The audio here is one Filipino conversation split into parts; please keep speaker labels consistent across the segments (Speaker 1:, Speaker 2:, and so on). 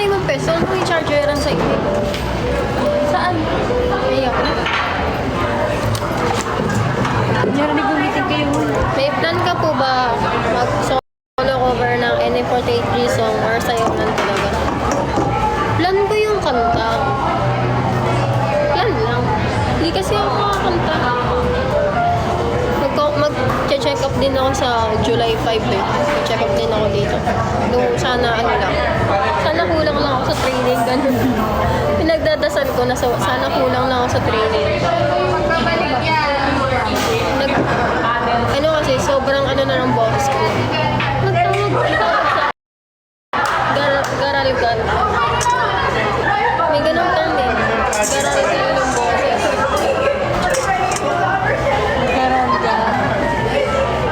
Speaker 1: 5 peso. Ano yung chargeran sa iyo? Saan? Ay ako.
Speaker 2: Narinig umitin kayo.
Speaker 1: May plan ka po ba mag-solo cover ng NM48 song or sayo lang talaga? Plan ko yung kanta. Plan lang. Hindi kasi ako makakanta. Mag-check up din ako sa July 5 eh. Check up din ako dito. Nung sana ano lang. Sana kulang lang ako sa training. Ganun. Pinagdadasal ko na sana kulang lang ako sa training. Ano kasi, sobrang ano na ng boses ko. Garaligan. May ganun kang din. Garaligan ng boses.
Speaker 2: Garaligan.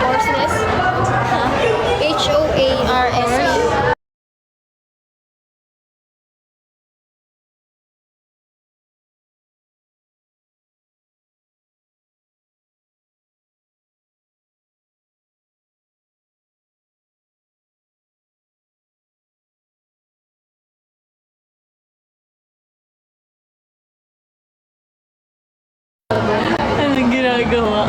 Speaker 1: Hoarseness?
Speaker 2: Ha?
Speaker 1: H-O-A-R-S-E.
Speaker 2: Anong ginagawa?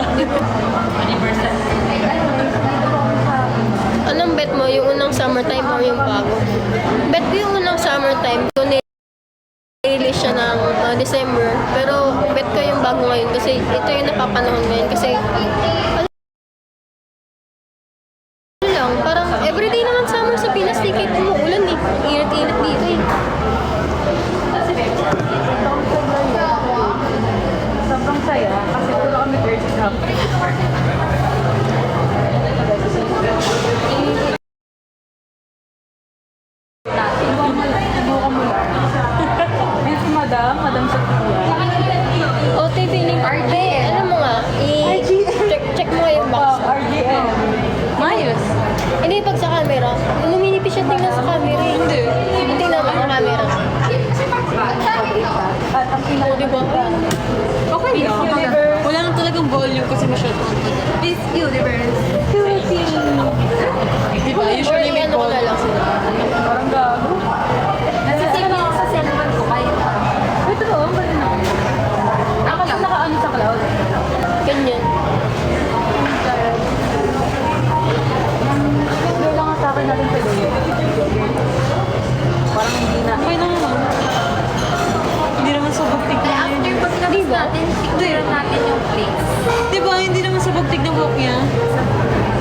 Speaker 1: Anong bet mo? Yung unang summertime or yung bago? Bet ko yung unang summertime. Kung nirelease siya ng December. Pero bet ko yung bago ngayon. Kasi ito yung napapanahon ngayon. Kasi ano lang, parang everyday naman summer sa Pinas. Di kahit umuulan eh. Init-init dito eh.
Speaker 2: Sobrang saya kasi wala kami girls camp. Subukan mo lang. Yan si Madam Sophia.
Speaker 1: O, TV ni RJ. Alam mo nga, check mo nga yung box.
Speaker 2: RGM. Mayos.
Speaker 1: Hindi, pag sa camera. Luminipis siya tingnan sa camera. Hindi. Tingnan mo sa camera.
Speaker 2: At ang
Speaker 1: O, diba?
Speaker 2: okay
Speaker 1: Miss
Speaker 2: lang.
Speaker 1: Universe.
Speaker 2: Wala lang talagang volume kasi masyado.
Speaker 1: Miss Universe.
Speaker 2: Di ba? Usually
Speaker 1: Or
Speaker 2: may
Speaker 1: ano ko na
Speaker 2: volume.
Speaker 1: lang.
Speaker 2: Parang gago.
Speaker 3: Sa cellphone ko kayo.
Speaker 2: Ito to, ang galing na. Ako lang nakaano sa cloud.
Speaker 1: Ganyan.
Speaker 2: Pero lang sa akin natin pwede yun. Parang hindi na. Okay na naman. Hindi naman sa bugtig na yun.
Speaker 3: After pagkabis natin, siguro natin yung place.
Speaker 2: Di ba? Hindi naman sa bugtig na buhok niya.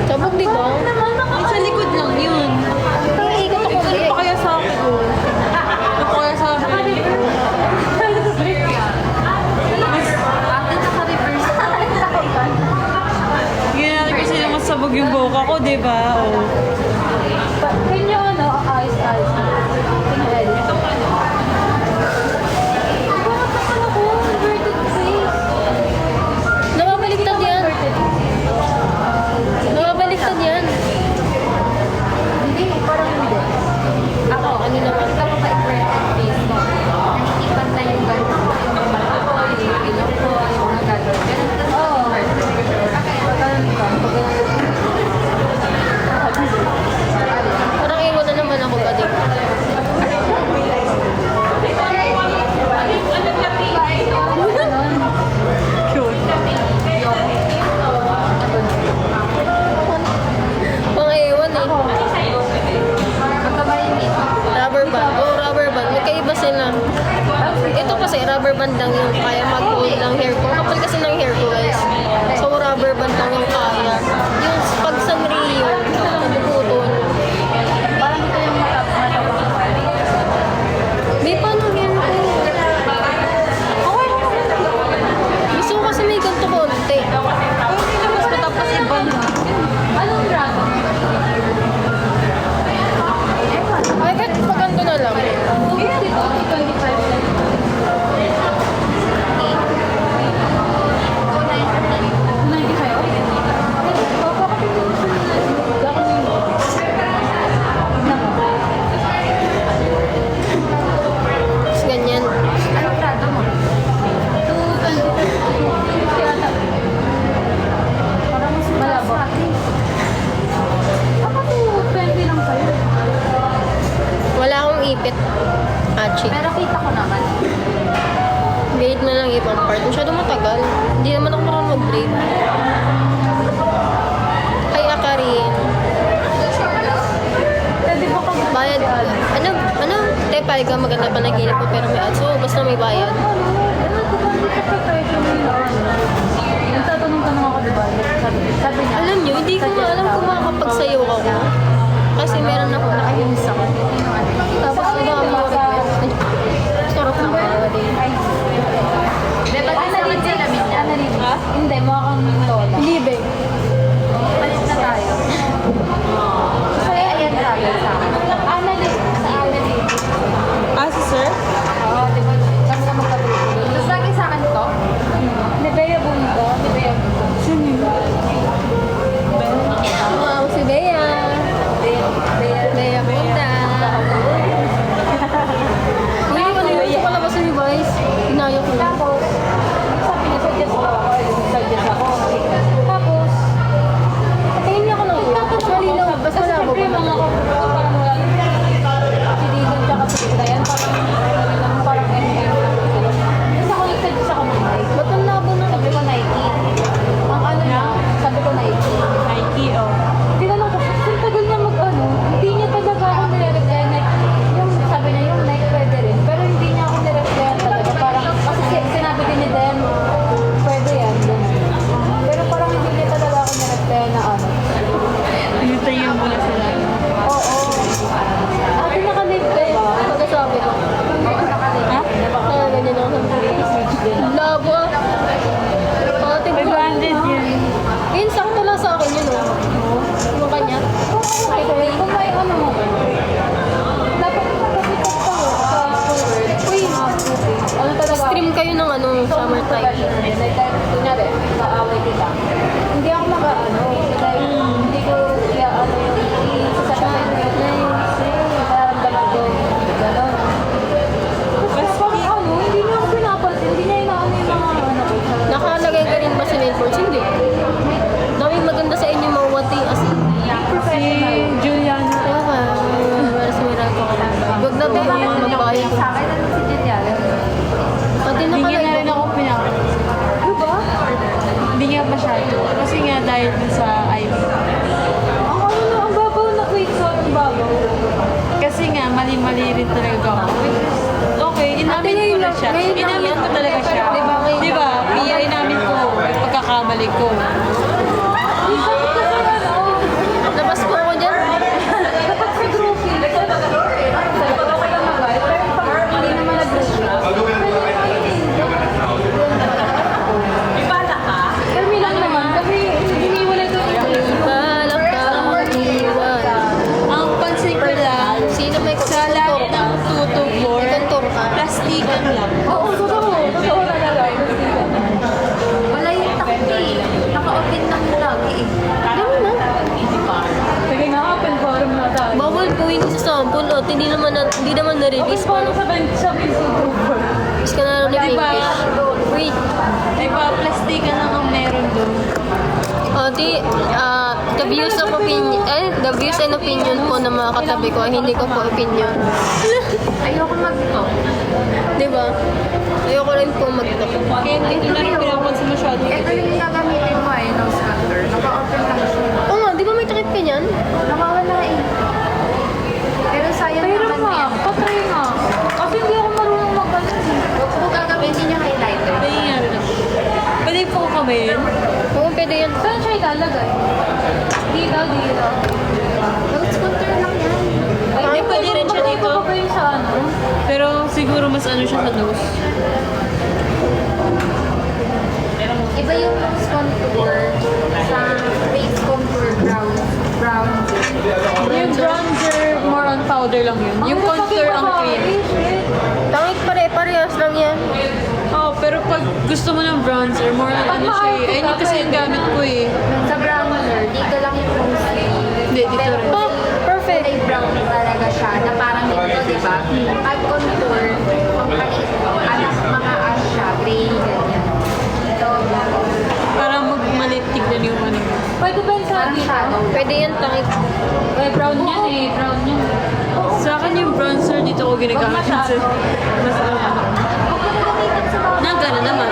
Speaker 1: Sabog, di ba?
Speaker 2: Ay, sa likod lang yun.
Speaker 1: Parang ikot ako.
Speaker 2: Ano pa kaya sa akin? Ano pa kaya sa akin?
Speaker 3: Ate, naka-reverse.
Speaker 2: Hindi natin kasi naman sabog yung buhok ako, di ba? Oh.
Speaker 3: Can you, ano, ayos. Tingnan.
Speaker 1: Nawabaliktad yan. Nawabaliktad yan.
Speaker 3: Hindi, parang hindi. Ako,
Speaker 1: Ano naman?
Speaker 3: Ako pa i-perfect face mo. Nangitipan tayo yung gano'n. Yung mata ko, yung ilong ko, yung mga gano'n. Ganun ka. Oo.
Speaker 1: Parang iwan na naman ako ba dito?
Speaker 2: Cute.
Speaker 1: Pang iwan eh.
Speaker 3: Magkabayan
Speaker 1: Rubber band. Oh, rubber band. Magkaiba sila. Ito kasi rubber band lang yung kaya mag-hold ng hair ko. Kapal kasi ng hair ko guys. So rubber band lang yung kaya. Yung pag Sanrio, napuputol.
Speaker 3: Parang ito yung
Speaker 1: May paano yan ko? Gusto ko kasi may ganito konti.
Speaker 2: Mas matapos iba na.
Speaker 3: Anong brand?
Speaker 1: Ay, kahit paganda na lang.
Speaker 3: Ito, 25.
Speaker 1: mahigpit. Achi.
Speaker 3: Pero kita ko naman.
Speaker 1: Braid na lang ibang part. Masyado matagal. Hindi naman ako marunong mag-braid. Kay Akarin.
Speaker 2: Pwede ba ka
Speaker 1: Bayad. Ano? Tepay ka maganda pa naginip ko pero may ads. So, basta may bayad.
Speaker 2: Nagtatanong-tanong ako, diba? Sabi niya,
Speaker 1: Alam nyo, hindi ko nga alam kung makakapagsayaw ako. Kasi meron ako nakahinis ako. Tapos nag-aamurit ko. Sarap na ba?
Speaker 3: Diba kasi naman sila minyan?
Speaker 2: ha? Hindi, mukha kang lola.
Speaker 1: Libe.
Speaker 3: Palit na tayo. Kasi ayan travel sa akin.
Speaker 2: Ah, si sir?
Speaker 3: Oo, diba? Kami ka magkabruto. Tapos lagi sa akin to?
Speaker 2: Ni Bea Bunto. Ni Bea Bunto. Sino yun?
Speaker 1: Wow, si Bea. Bea Punta. Hindi ko na yung palabasan ni Vice. Inayok ko lang.
Speaker 2: Tapos, sabi niya, suggest daw ako. Suggest ako. Tapos,
Speaker 1: Tingin niya ko lang yun. Malinaw. Basta
Speaker 2: kasi
Speaker 1: malabo
Speaker 2: syempre,
Speaker 1: ba?
Speaker 2: mga kapatid, parang wala si Digon tsaka si Dayan, parang MM lang. Kasi ako nag-suggest ako ng Nike.
Speaker 1: Ba't ang labo na?
Speaker 3: Sabi ko Nike. Ang ano niya? Sabi ko Nike.
Speaker 2: Nike, oh. Tinanong ko, kung tagal niya mag-ano, hindi niya talaga ako nire-reply. Yung sabi niya, yung Nike pwede rin. Pero hindi niya ako nire-reply talaga. Parang, kasi sinabi din ni Dayan, pwede yan. Ganun. Pero parang hindi niya talaga ako nire-reply na ano.
Speaker 4: Hintayin mo na sila.
Speaker 2: Oo. Ate, naka-live ka ba?
Speaker 1: Pagkasabi ko.
Speaker 2: Ha?
Speaker 1: Kaya ganyan ako sa labo ah. Tingnan ko.
Speaker 4: 500 yun.
Speaker 1: Yun, sakto lang sa akin yun oh. Yung kanya.
Speaker 2: Okay, kung may ano mo, dapat makapitas ka mo sa forward. Uy, ano talaga?
Speaker 1: Stream kayo ng ano, summertime.
Speaker 2: Kunyari, kaaway kita. Hindi ako maka-ano, dahil hindi ko ano yung isasabihin mo yung nararamdaman ko. Ganon. Tapos parang ano, hindi niya ako pinapansin, hindi niya inaano yung mga ano ko.
Speaker 1: Nakalagay ka rin ba sa mailboards? Hindi. Daming maganda sa inyo mga wati as in.
Speaker 4: Si Juliana.
Speaker 1: Kaya ka, para sa Miracle ka lang. Huwag na tayo magbayad.
Speaker 3: Sa akin ano si Juliana.
Speaker 1: Pati
Speaker 4: Hindi niya na
Speaker 1: nakalagay
Speaker 4: rin ako pinakapansin.
Speaker 2: Diba?
Speaker 4: Hindi nga masyado. Kasi nga dahil dun sa IV.
Speaker 2: Ang ano na, ang babaw na wait, so ang babaw.
Speaker 4: Kasi nga, mali-mali rin talaga ako. Which is, okay, inamin ko na siya.
Speaker 1: ngayon lang
Speaker 4: Inamin
Speaker 1: yan.
Speaker 4: ko talaga siya.
Speaker 1: Diba, ngayon
Speaker 4: Diba? Pia, inamin ko. Pagkakamali ko.
Speaker 1: Labas po ako dyan.
Speaker 2: Kapag sa grouping, okay naman ba? Pero pag hindi naman nag-grouping, kami lang naman. Kasi hiniwalay ko
Speaker 1: Balak ka iwan.
Speaker 4: Ang pansin ko lang,
Speaker 1: Sino may
Speaker 4: sa lahat ng 2 to 4,
Speaker 1: Contour ka.
Speaker 4: plastikan lang.
Speaker 2: Oo, totoo. Totoo talaga.
Speaker 3: Wala yung takti. Naka-open lang lagi eh.
Speaker 1: Ganun na.
Speaker 2: Sige nga, open forum na tayo.
Speaker 1: Bawal po yung sa sample at hindi naman na-release.
Speaker 2: Open forum sa Super.
Speaker 1: Is ka na lang ni
Speaker 4: Diba?
Speaker 1: Pinkish. Wait.
Speaker 4: Diba, plastikan lang ang meron doon.
Speaker 1: The views and opinion po ng mga katabi ko, hindi ko po opinion.
Speaker 3: Ayoko mag-talk.
Speaker 1: Diba? Ayoko rin po mag-talk.
Speaker 4: Kaya hindi ko na rin pinapansin masyado.
Speaker 3: Ito yung gagamitin mo eh, nose cutter. Naka-open lang siya.
Speaker 1: Oo nga, di ba may takip ka niyan?
Speaker 3: Nakawala eh. Pero sayang
Speaker 2: Pero
Speaker 3: naman
Speaker 2: nga,
Speaker 3: yan.
Speaker 2: patry nga. Kasi hindi ako marunong mag-ano.
Speaker 3: Huwag mo gagamitin yung highlighter.
Speaker 4: Pwede nga rin. Pwede po kami yun.
Speaker 1: Oo, pwede yan.
Speaker 2: Saan siya ilalagay? Dito, dito.
Speaker 3: Nose cutter lang yan.
Speaker 4: Hindi, pwede rin siya dito.
Speaker 2: Ito pa yung sa ano?
Speaker 4: Pero siguro mas ano siya sa nose.
Speaker 3: Iba yung nose contour sa face contour brown.
Speaker 4: Yung bronzer, more on powder lang yun. Yung contour ang cream.
Speaker 1: Tangik pare-parehas lang yan.
Speaker 4: Oh, pero pag gusto mo ng bronzer, more on ano siya eh. Ayun yung kasi yung gamit ko eh.
Speaker 3: Sa browner, dito lang yung nose cream.
Speaker 4: Hindi, dito
Speaker 3: Pero
Speaker 4: rin.
Speaker 1: Oh, perfect.
Speaker 3: kulay brown talaga siya, na parang dito, di ba? Pag contour, mga ash siya, gray, ganyan. Ito,
Speaker 4: Para magmalit tignan yung ano.
Speaker 2: Pwede ba yung sa
Speaker 3: parang
Speaker 2: dito?
Speaker 3: shadow.
Speaker 1: Pwede yan, tangik.
Speaker 2: Eh, brown yan eh. Brown yan.
Speaker 4: Sa akin yung bronzer dito ko ko ginagamit yun sa... Nagana naman.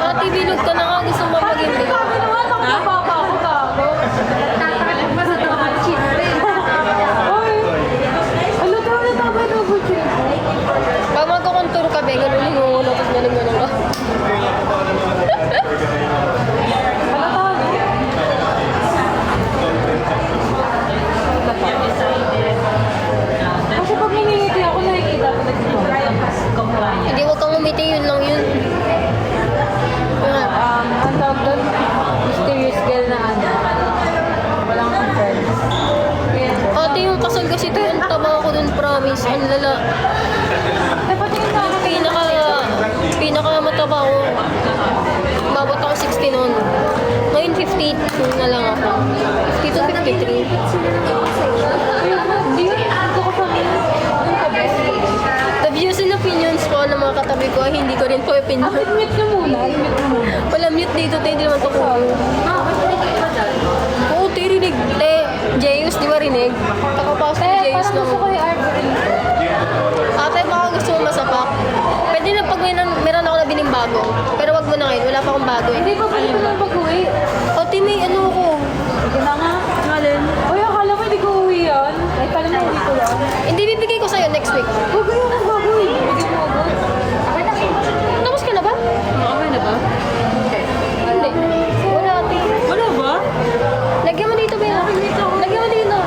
Speaker 1: Ate, bilog ka na nga. Gusto mo maging bilog.
Speaker 4: Ha?
Speaker 3: Tatakot pa sa double cheese rin.
Speaker 2: Ano daw na tama na po siya?
Speaker 1: Pag magkakontour ka, be, ganun mo muna. Tapos ganun ka.
Speaker 2: Kasi pag nanginiti ako, nakikita ko
Speaker 1: Hindi, huwag kang umiti. Yun lang yun.
Speaker 2: ang tawag doon, mysterious girl na ano. Walang friends.
Speaker 1: Ate, yung kasal kasi ito yung taba ko dun, promise. Ang lala.
Speaker 2: Dapat yung tama
Speaker 1: Pinaka mataba ko. Umabot ako 60 noon. Ngayon 52 na lang ako. 52, 53.
Speaker 2: Hindi yun, ito ko sa yung kabe.
Speaker 1: The views and opinions ko ng mga katabi ko ay hindi ko rin po opinion.
Speaker 2: Admit nyo muna, admit nyo muna.
Speaker 1: Wala mute dito, tayo hindi naman to ko. Oo, tayo rinig. Jayus, di ba rinig? Kakapasok ni Jayus
Speaker 2: Parang
Speaker 1: lang.
Speaker 2: gusto ko yung Arbery.
Speaker 1: Ate, baka gusto mo masapak. Pwede na pag meron ako na bining bago. Pero wag mo na ngayon, wala pa akong bago eh.
Speaker 2: Hindi pa pwede ko lang pag-uwi.
Speaker 1: Ate, may ano ko.
Speaker 2: Sige na nga.
Speaker 4: Alin?
Speaker 2: Uy, akala ko hindi ko uwi yan. Ay, pala mo uwi ko lang.
Speaker 1: Hindi, bibigay ko sa'yo next week.
Speaker 2: Huwag kayo ako gagawin. Bigyan mo agad.
Speaker 1: Tapos ka na ba?
Speaker 4: Okay na ba?
Speaker 1: Hindi. Wala, ate.
Speaker 4: Wala ba?
Speaker 1: Lagyan mo dito, Bea. Lagyan mo dito.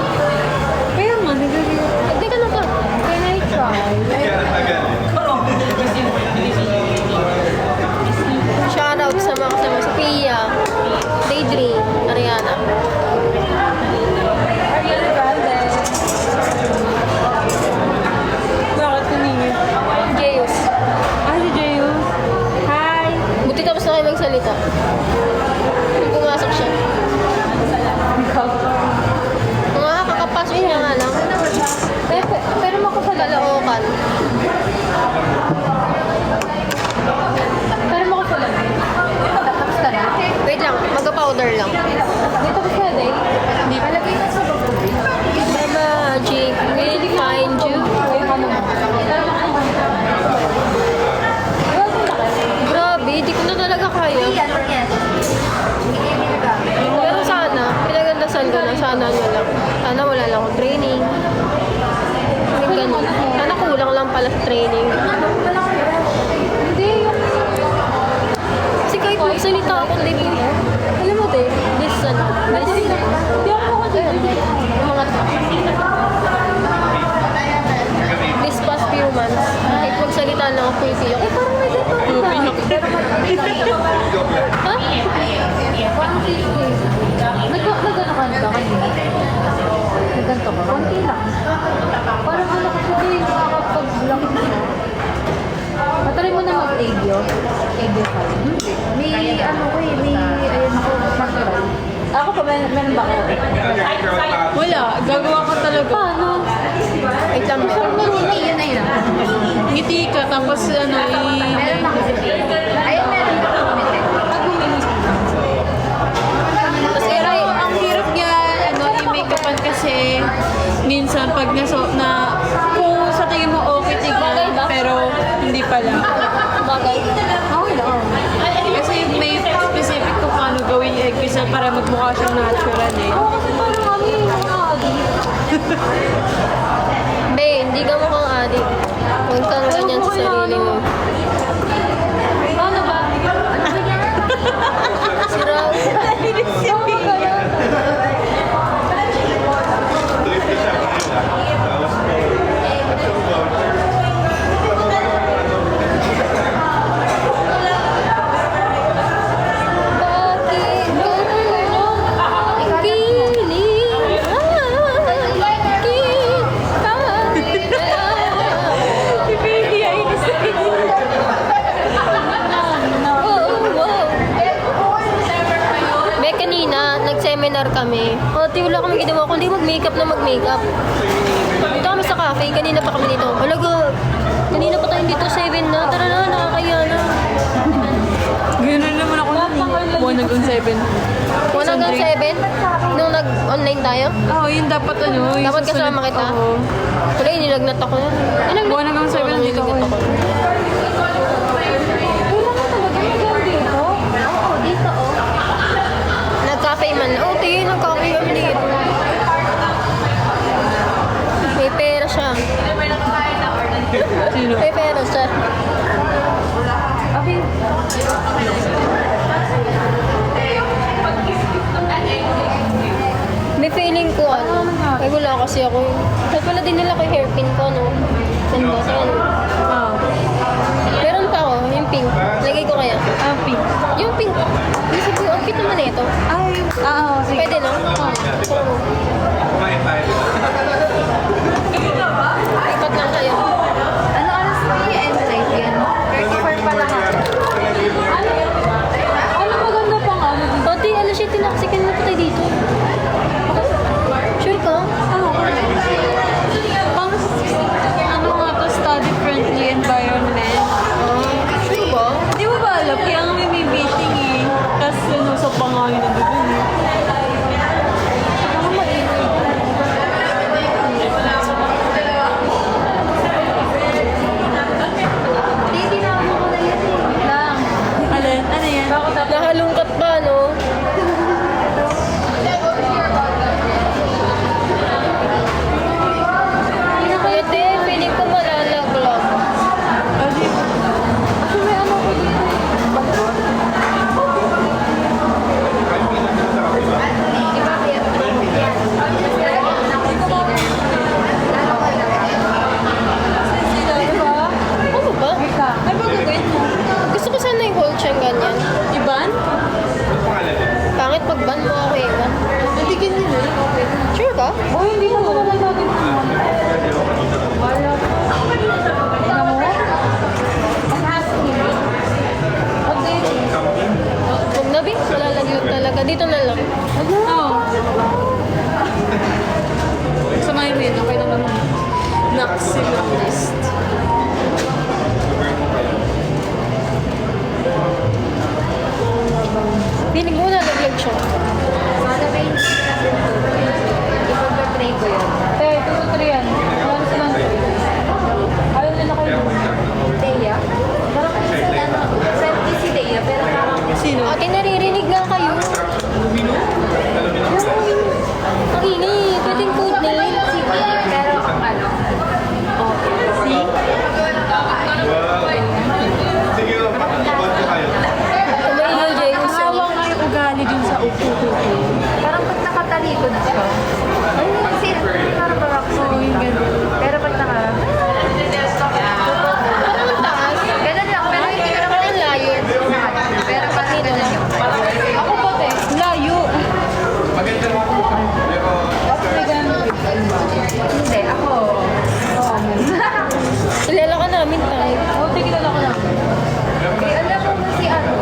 Speaker 4: Kaya nga, nagagawin.
Speaker 1: Lagyan ka na pa.
Speaker 2: Can I try?
Speaker 1: Shoutout sa mga kasama. Sophia, Daydream, Ariana.
Speaker 2: Ariana Grande.
Speaker 4: Bakit tumingin?
Speaker 1: Jayus.
Speaker 4: Si Jayo.
Speaker 1: Hi! Buti tapos na kayo magsalita. Nung pumasok siya. Mga kakapasok niya nga lang.
Speaker 2: Pero makasalakan.
Speaker 1: Kalaokan.
Speaker 2: Pero makasalakan. Tapos ka na.
Speaker 1: Wait lang, mag-powder lang.
Speaker 2: Hindi tapos ka, Day.
Speaker 1: Hindi pa. The magic will find you.
Speaker 2: Ayun, ano mo.
Speaker 1: Grabe, di ko na talaga kaya. Pero sana, pinagandasal ko na, sana nyo lang. Sana wala lang akong training. Yung ganun. Sana kulang lang pala sa training.
Speaker 2: Hindi, yung...
Speaker 1: Kasi kahit magsalita ako, di ba? Alam mo, te, listen.
Speaker 2: Hindi ako makasalakan.
Speaker 1: Yung mga this past few months, kahit magsalita lang ako, pulpiyak. Eh, parang may dito. Ha?
Speaker 2: Parang nag-ano ka kanina? Nagganto ka? Konti lang. Parang ano kasi di makakapag-vlog mo. Matry mo na mag-agyo. Agyo ka.
Speaker 3: May ano ko eh, may ayun ako, natural.
Speaker 2: Ako pa, meron ba ako?
Speaker 4: Wala, gagawa ka talaga.
Speaker 2: Paano?
Speaker 1: Wait lang,
Speaker 3: Hindi, yun na yun.
Speaker 4: Ngiti ka, tapos ano,
Speaker 3: Meron ako sa ayun, meron ako kumite.
Speaker 4: Pero ang hirap niya, ano, i-makeupan kasi minsan pag kung sa tingin mo okay tignan, pero hindi pala.
Speaker 1: bagay.
Speaker 2: Okay lang.
Speaker 4: Kasi may specific kung paano gawin yung egg kasi para magmukha siyang natural eh.
Speaker 2: Ako kasi parang kami nakakagi.
Speaker 1: Be, hindi ka mukhang adik. Huwag kang ganyan sa sarili mo.
Speaker 2: Paano ba?
Speaker 1: Sira.
Speaker 2: Oo, kaya.
Speaker 1: Bakit mo ikiling
Speaker 4: Si Baby ay
Speaker 1: Be, kanina, nag-seminar kami. Ate, wala kami ginawa kundi mag-makeup na mag-makeup. Punta kami sa cafe, kanina pa kami dito. Halaga, kanina pa tayo dito, 7 na. Tara na, nakakaya na.
Speaker 4: Gano'n naman ako nun. 1 hanggang 7.
Speaker 1: 1 hanggang 7? Nung nag-online tayo?
Speaker 4: Oo, yun dapat ano. yung
Speaker 1: Dapat
Speaker 4: susunod.
Speaker 1: kasama kita?
Speaker 4: Oo.
Speaker 1: Wala, nilagnat ako na.
Speaker 4: 1 hanggang 7 nandito ako.
Speaker 1: Nilagnat ako.
Speaker 2: Kailangan talaga mag dito.
Speaker 3: Oo, dito oh.
Speaker 1: Nag-cafe man. Oo, tingin, nag-cafe kami dito. May pera siya.
Speaker 4: Sino?
Speaker 1: May pera siya.
Speaker 2: Okay.
Speaker 1: May feeling ko, ano, ay wala kasi ako. Kahit wala din nila ko yung hairpin ko, no? Ganda, yan.
Speaker 4: Oo.
Speaker 1: Meron pa ako, yung pink. Lagay ko kaya.
Speaker 4: Pink.
Speaker 1: Yung pink. Isip ko, ang cute naman ito.
Speaker 4: Ay, sige.
Speaker 1: Pwede, no? Oo. Ikat lang kayo.
Speaker 3: Ano oras mo yung end life yan? 34 pa lang ako.
Speaker 2: Ano maganda pang ano dito?
Speaker 1: Pati, ano siya, tinaksikan mo pa tayo dito. Sure ka?
Speaker 4: Pang, ano nga to, study-friendly environment.
Speaker 1: Sure ba?
Speaker 4: Di mo ba alam? Kaya nga may meeting eh. Kasi ano, sa pangangin na doon eh.
Speaker 1: Ako mainit.
Speaker 3: Hindi na ako na yan eh.
Speaker 2: Lang.
Speaker 4: Alin? Ano yan?
Speaker 1: Nahalungkat ba, no? Kaya te, feeling ko malalaglag.
Speaker 4: Kasi,
Speaker 2: Kasi may ano ko dito.
Speaker 3: Di ba kaya? Yan.
Speaker 2: Diba?
Speaker 1: Ano ba?
Speaker 2: Wait lang.
Speaker 4: ay ba gagawin mo?
Speaker 1: Gusto ko sana yung whole chain ganyan.
Speaker 4: Iban?
Speaker 1: Pangit pag ban mo ako iwan.
Speaker 4: Hindi ganyan eh.
Speaker 1: Sure ka?
Speaker 2: O hindi mo naman natin wala. Tingnan mo? Update.
Speaker 1: Huwag na, Bing. Malalaglag talaga. Dito na lang.
Speaker 4: Oo. Samahin mo yun. Okay naman. Maximalist.
Speaker 1: Feeling mo nalaglag siya.
Speaker 3: Sana ba hindi ipag-try ko yun?
Speaker 2: Te, 2 to 3 yan. Wala na silang 3. Ayaw nila kayo.
Speaker 3: Deya? Parang kasi ano, friendly si Deya, pero parang
Speaker 4: Sino?
Speaker 1: Ate, naririnig nga kayo. Ang ingay. Pwedeng code name.
Speaker 3: si Deya, pero ano,
Speaker 4: Si?
Speaker 1: Kumaingay, James.
Speaker 4: Kahawa nga yung ugali dun sa upo.
Speaker 3: parang pag nakatalikod siya, ay, kasi parang barak sa pero pag naka,
Speaker 1: Parang ang taas.
Speaker 3: ganun lang, pero hindi ko naman
Speaker 1: Parang layo.
Speaker 3: pero pag ganun yun.
Speaker 2: Ako pa, te.
Speaker 4: Layo.
Speaker 3: Hindi, ako,
Speaker 1: Kilala ka namin tayo.
Speaker 2: O, te, kilala ko lang.
Speaker 3: eh, alam mo ba si ano,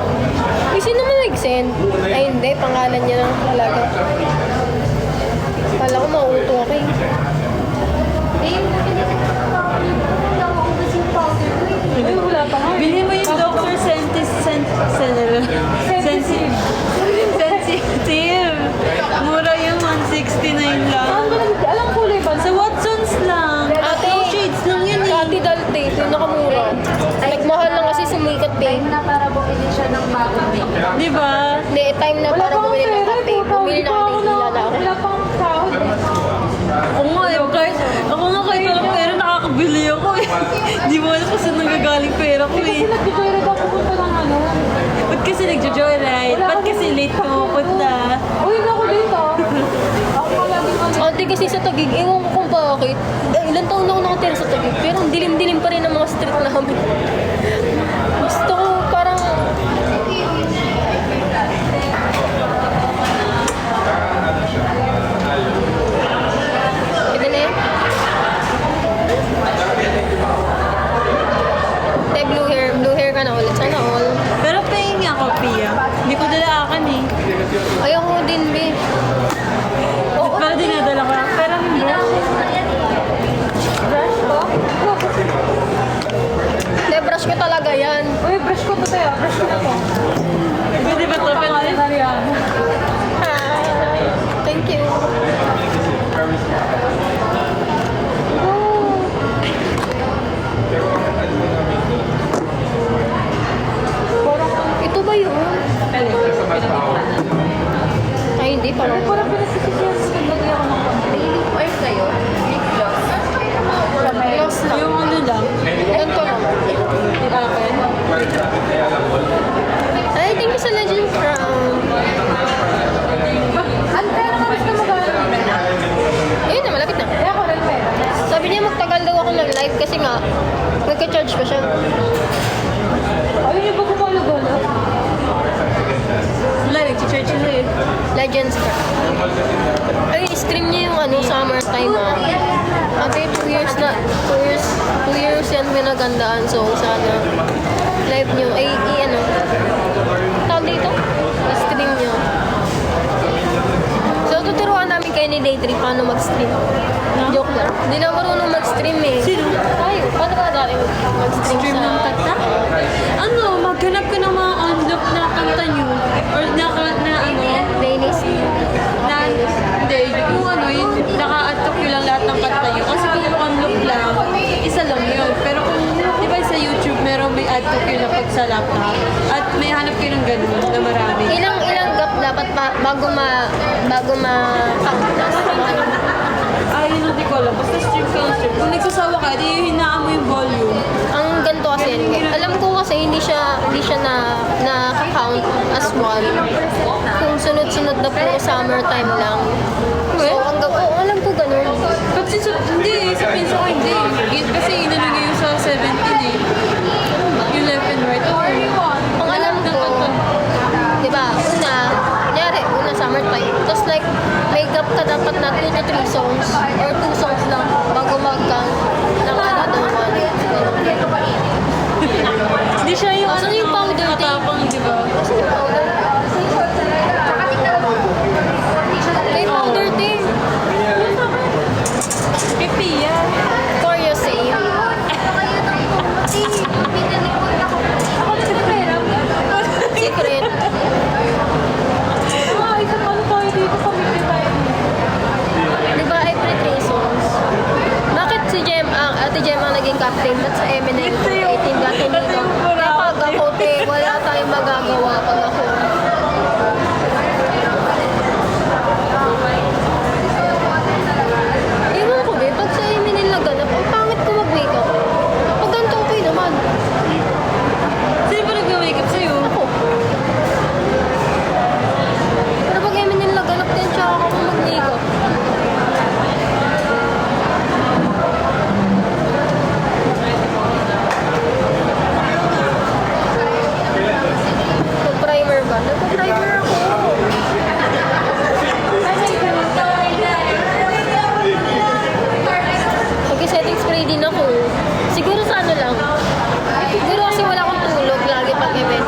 Speaker 1: May sino naman nag-send? Ay, hindi. Pangalan niya lang talaga. Kala ko mauto ako eh.
Speaker 3: eh, yung pinagkakita ko kasi yung powder ko eh.
Speaker 2: Ay, wala pa nga.
Speaker 4: Bilhin mo yung Dr. Sensitive. Mura yung 169 lang.
Speaker 2: Saan ka nag- Alam kulay ba?
Speaker 4: Sa Watson's lang.
Speaker 1: Ate,
Speaker 4: No shades lang yan eh.
Speaker 1: Kati Dalte. Ito yung nakamura. Nagmahal lang kasi sumikat eh.
Speaker 3: Time na para bumili siya ng bagong makeup.
Speaker 4: Di ba?
Speaker 1: Hindi, time na
Speaker 2: Wala
Speaker 1: para
Speaker 2: pa akong
Speaker 1: bumili ng
Speaker 2: pera,
Speaker 1: kape.
Speaker 2: puta.
Speaker 1: Bumili na kami kilala ako.
Speaker 2: Wala pa akong sahod eh.
Speaker 4: Ako nga eh. Ako nga kahit walang pera nakakabili ako eh. Di mo alam kung saan nanggagaling pera ko
Speaker 2: Kasi
Speaker 4: eh.
Speaker 2: nag-joyride ako punta ng ano.
Speaker 4: Ba't kasi nagjo-joyride? Ba't kasi late ka mapunta?
Speaker 2: Uy, hindi ako dito. Ako pa laging ano.
Speaker 1: Ate kasi sa Taguig, ewan ko kung bakit. Ilan taon na ako nakatira sa Taguig. Pero ang dilim-dilim pa rin ang mga street namin. Gusto ko parang... Pwede na eh. Te, blue hair ka na ulit. Sana all.
Speaker 4: Pero pahingi ako, Pia. Hindi ko dalaakan eh.
Speaker 1: Ayoko din, be.
Speaker 4: Ba't pala dinadala ko? Pero hindi.
Speaker 1: Brush ko? Hindi, brush ko talaga yan.
Speaker 2: Uy, brush ko
Speaker 1: daw ako nag-live kasi nga, nagka-charge pa siya.
Speaker 2: Ayun yung ba gumalaga?
Speaker 4: Wala, nag-church na eh.
Speaker 1: Legends ka. Ay, stream niya yung ano, summertime ah. Ate, 2 years yan pinagandaan. So, sana live niyo. Ay, ano, tawag dito? Stream niyo. So, tuturuan namin kayo ni Daytree paano mag-stream. Joke lang. Hindi na marunong mag-stream eh.
Speaker 4: Sino?
Speaker 1: Tayo. Paano ba dati mag-stream
Speaker 4: Stream
Speaker 1: sa...
Speaker 4: ng kanta? Ano, maghanap ka ng mga unlock na kanta nyo. Or na ano,
Speaker 1: Playlist.
Speaker 4: na, hindi, yung ano, yung naka-unlock nyo lang lahat ng kanta nyo. Kasi kung yung unlock lang, isa lang yun. Pero kung, di ba sa YouTube, meron may unlock yun na pag sa laptop. At may hanap kayo ng ganun na marami.
Speaker 1: Ilang gap dapat bago count na sa mga
Speaker 4: Ay, yun ang di ko alam. Basta stream ka ng stream. Kung nagsasawa ka, di hinaan mo yung volume.
Speaker 1: ang ganito kasi alam ko kasi hindi siya na-count as one kung sunod-sunod na puro summertime lang so oo, alam ko ganun
Speaker 4: Pag hindi, sa pinsa ko hindi. Kasi inano niya yung sa 17 eh. Yung left and right.
Speaker 1: ang alam ko diba una summertime tapos like may gap ka dapat na 2 to 3 songs or 2 songs lang bago mag-count ng another one
Speaker 4: Hindi siya yung
Speaker 1: Asan yung powder thing?
Speaker 4: matapang, di ba?
Speaker 1: may powder thing
Speaker 4: Pipi yan.
Speaker 1: for your sake secret
Speaker 2: Ah, isa pa ano tayo dito sa Migre tayo.
Speaker 1: di ba every 3 songs bakit si Ate Jem ang naging captain ba't sa Eminem 18 gato dito pag ako wala tayong magagawa pag ako ewan ko pag sa Eminem naganap ang pangit ko mag-makeup pag ganito okay naman
Speaker 4: Sino ba nag-makeup sa'yo?
Speaker 1: ako pero pag Eminem naganap din siya ako mag-makeup primer ba? Nagpa-primer ako. Mag-setting spray din ako. Siguro sa ano lang. Siguro kasi wala akong tulog lagi pag event.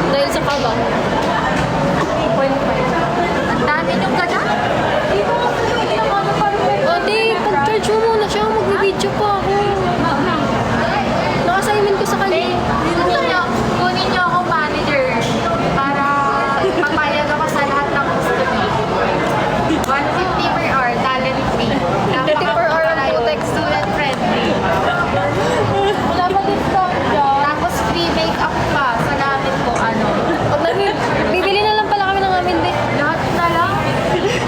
Speaker 1: Dahil sa kaba.
Speaker 3: Ang dami niyong gana.
Speaker 1: O di, pag-charge mo muna siya. Mag-video pa ako. Naka-assignment ko sa kanya.
Speaker 3: Kunin niyo ako manager para papayag ako sa lahat ng gusto niyo. 150 per hour, talent fee.
Speaker 1: 30 per hour ang protect.
Speaker 3: Student friendly.
Speaker 2: Wala ba discount dyan?
Speaker 3: Tapos free makeup pa sa gamit ko, ano.
Speaker 1: Pag bibili na lang pala kami ng amin din.
Speaker 3: Lahat na lang.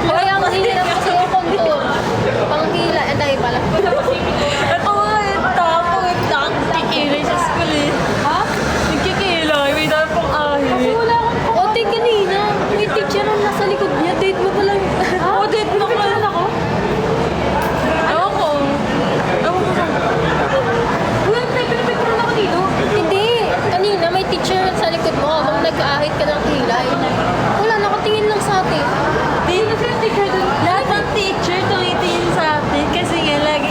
Speaker 1: Kaya ang hirap kasi yung contour. Panghila. Eh, dahil pala.
Speaker 4: Ito nga eh, tapo eh. Nakikilay sa school eh.
Speaker 2: Ha?
Speaker 4: Nagkikilay, may dami pang ahit.
Speaker 2: Wala akong
Speaker 1: O, te, kanina. May teacher ang nasa likod niya. Date mo pala.
Speaker 4: Oh, date mo ka.
Speaker 2: ako.
Speaker 4: Ewan ko. Ewan ko.
Speaker 2: Uy, pinapicture ako dito.
Speaker 1: Hindi. Kanina may teacher sa likod mo habang nag-aahit ka ng kilay. Wala, nakatingin lang sa atin.
Speaker 4: Sino siya teacher dun? Lahat ng teacher tumitingin sa atin kasi nga lagi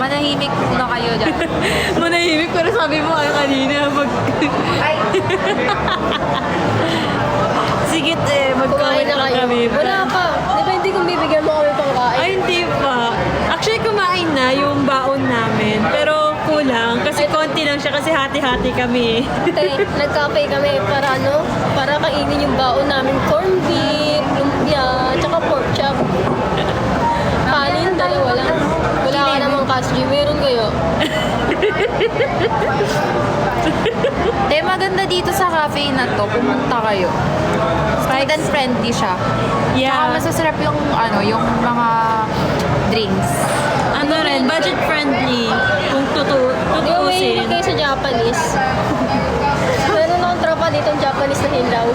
Speaker 2: manahimik muna kayo dyan.
Speaker 4: Manahimik, pero sabi mo kanina,
Speaker 2: Ay,
Speaker 4: Sige,
Speaker 1: Kumain
Speaker 4: mag-comment
Speaker 1: na
Speaker 4: lang
Speaker 1: kayo.
Speaker 4: kami.
Speaker 1: Wala pa. Depende kung bibigyan mo kami pang kain.
Speaker 4: Ay, hindi pa. Actually, kumain na yung baon namin. Pero kulang. Kasi konti lang siya kasi hati-hati kami.
Speaker 1: Te, nagkape kami para ano? Para kainin yung baon namin. Corned beef, lumpia, tsaka pork chop. Kanin, dalawa lang. Wala ka namang cash G. Meron kayo.
Speaker 2: de maganda dito sa cafe na to. Pumunta kayo. Student friendly siya. Saka
Speaker 4: Yeah.
Speaker 2: masasarap yung ano, yung mga drinks.
Speaker 4: Ano rin, budget friendly. Kung
Speaker 1: Yung way
Speaker 4: tutuusin.
Speaker 1: kayo sa Japanese. Meron akong tropa dito ang Japanese na hilaw.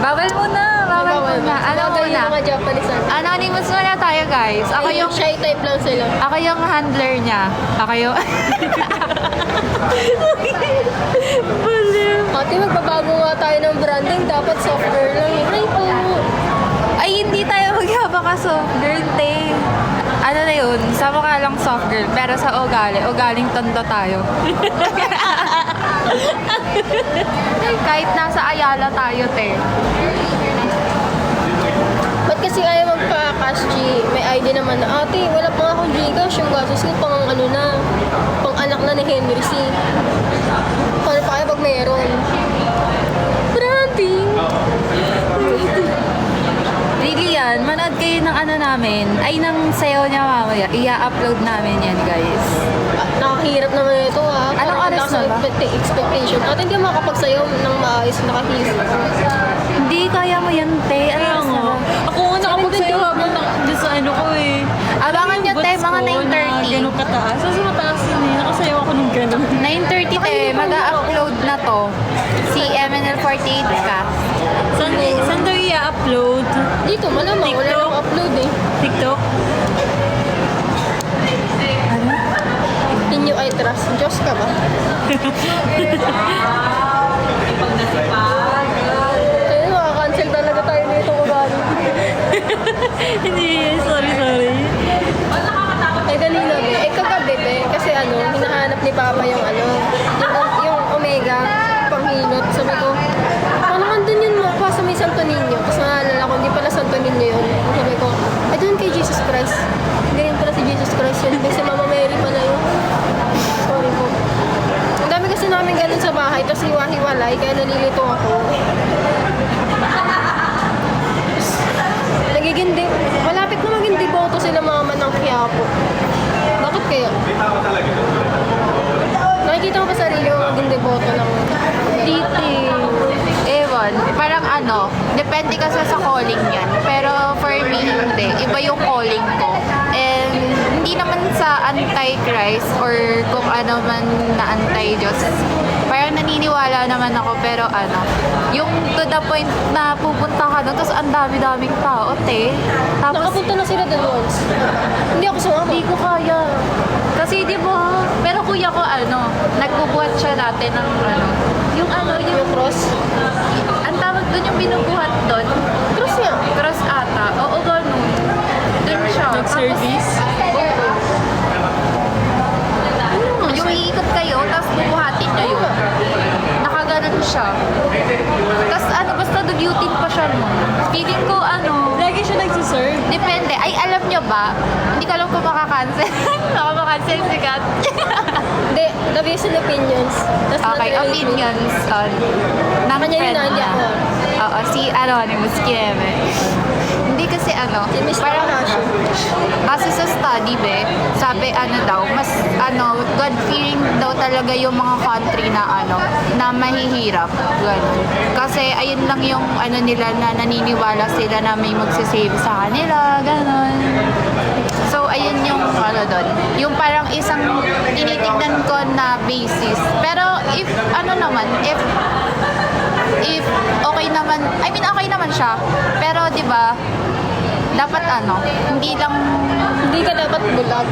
Speaker 2: Bawal muna, bawal muna. Ano
Speaker 1: Bagay
Speaker 2: muna?
Speaker 1: yung mga Japanese na.
Speaker 2: Anonymous muna tayo, guys. Ako yung
Speaker 1: shy type lang sila.
Speaker 2: Ako yung handler niya. Ako yung...
Speaker 1: Ate, magbabago nga tayo ng branding. Dapat software lang. Ay, po.
Speaker 2: Ay, hindi tayo magyaba ka soft girl, te. Ano na yun? Sama ka lang soft girl. Pero sa ugaling tondo tayo. Kahit nasa Ayala tayo, te.
Speaker 1: Ba't kasi ayaw magpa-cash G? May ID naman na, ate, wala pa nga akong Gcash. Yung gastos ko pang ano na, pang anak na ni Henry C. Paano pa kaya pag meron? Branding!
Speaker 2: Really yan, manood kayo ng ano namin. Ay, ng sayaw niya mamaya. I-upload namin yan, guys.
Speaker 1: Nakakahirap naman ito ha.
Speaker 2: Anong
Speaker 1: Parang
Speaker 2: oras
Speaker 1: taas ang
Speaker 2: na ba?
Speaker 1: expectation. At hindi mo makapagsayaw ng maayos, nakahirap.
Speaker 2: Hindi, kaya mo yan, te. Ano
Speaker 4: Kaya
Speaker 2: oras na
Speaker 4: nga.
Speaker 2: ba?
Speaker 4: Ako nga nakapagsayo habang doon sa ano ko eh.
Speaker 2: Abangan nyo, te, mga 9:30.
Speaker 4: Ganun kataas. Kasi mataas yun eh. Nakasayaw ako ng ganun.
Speaker 2: 9:30, te. Mag-upload na to. Si MNL48 ka.
Speaker 4: Saan daw i-upload?
Speaker 1: Dito, malamang. Wala
Speaker 4: TikTok?
Speaker 1: nang upload eh.
Speaker 4: TikTok?
Speaker 1: In you I trust. Diyos ka ba? Kaya makakancel talaga tayo nito ugali.
Speaker 4: Hindi, sorry.
Speaker 1: Eh, kanina be. Eh, kagabi be. Kasi ano, hinahanap ni Papa yung ano, yung Omega, panghilot. Sabi ko, paano andun yun mo pa sa may Santo Niño? Tapos naalala ko, hindi pala Santo Niño yun. Sabi ko, ay doon kay Jesus Christ. Ganyan pala si Jesus Christ yun. Kasi Mama Mary pala yun. Sorry po. Ang dami kasi namin ganun sa bahay, tapos hiwa-hiwalay, kaya nalilito ako. Nagiging malapit na maging deboto sila mama ng Quiapo. Bakit kaya? Nakikita mo ba sarili mo maging deboto ng
Speaker 2: Titi. Ewan. Parang ano, depende kasi sa calling yan. Pero for me, hindi. Iba yung calling ko. And hindi naman sa anti-Christ or kung ano man na anti-Diyos. Parang naniniwala naman ako pero ano, yung to the point na pupunta ka doon, tapos ang dami-daming tao, te. Tapos,
Speaker 1: nakapunta na sila doon once. Hindi ako sumama.
Speaker 2: hindi ko kaya. Kasi di ba, pero kuya ko ano, nagbubuhat siya dati ng ano, yung
Speaker 1: Yung cross.
Speaker 2: ang tawag doon yung binubuhat doon,
Speaker 1: Cross nga.
Speaker 2: cross ata. Oo, ganun. Doon siya.
Speaker 4: Nag-service?
Speaker 2: Tapos, yung iikot kayo, tapos bubuhatin niya yun. Nakaganon siya. Tapos ano, basta dubutin pa siya nun. Feeling ko ano,
Speaker 4: Lagi siya nagsiserve.
Speaker 2: depende. Ay, alam niyo ba, hindi ko alam kung makakancel. Baka makancel si Kat.
Speaker 1: Hindi, the views and opinions. That's not
Speaker 2: Okay,
Speaker 1: related.
Speaker 2: opinions on ng
Speaker 1: Kanya yun,
Speaker 2: friend
Speaker 1: hindi
Speaker 2: niya.
Speaker 1: ako.
Speaker 2: Oo, si Anonymous Kieme. Hindi kasi ano,
Speaker 1: Si Mr.
Speaker 2: parang
Speaker 1: Akashi.
Speaker 2: base sa study be, sabi ano daw, mas ano, God-fearing daw talaga yung mga country na ano, na mahihirap. Ganun. Kasi ayun lang yung ano nila na naniniwala sila na may magsisave sa kanila, ganun. So, ayun yung ano doon. Yung parang isang tinitignan ko na basis. Pero if ano naman, if okay naman, I mean okay naman siya. Pero 'di ba? Dapat ano, hindi lang
Speaker 1: Hindi ka dapat bulag.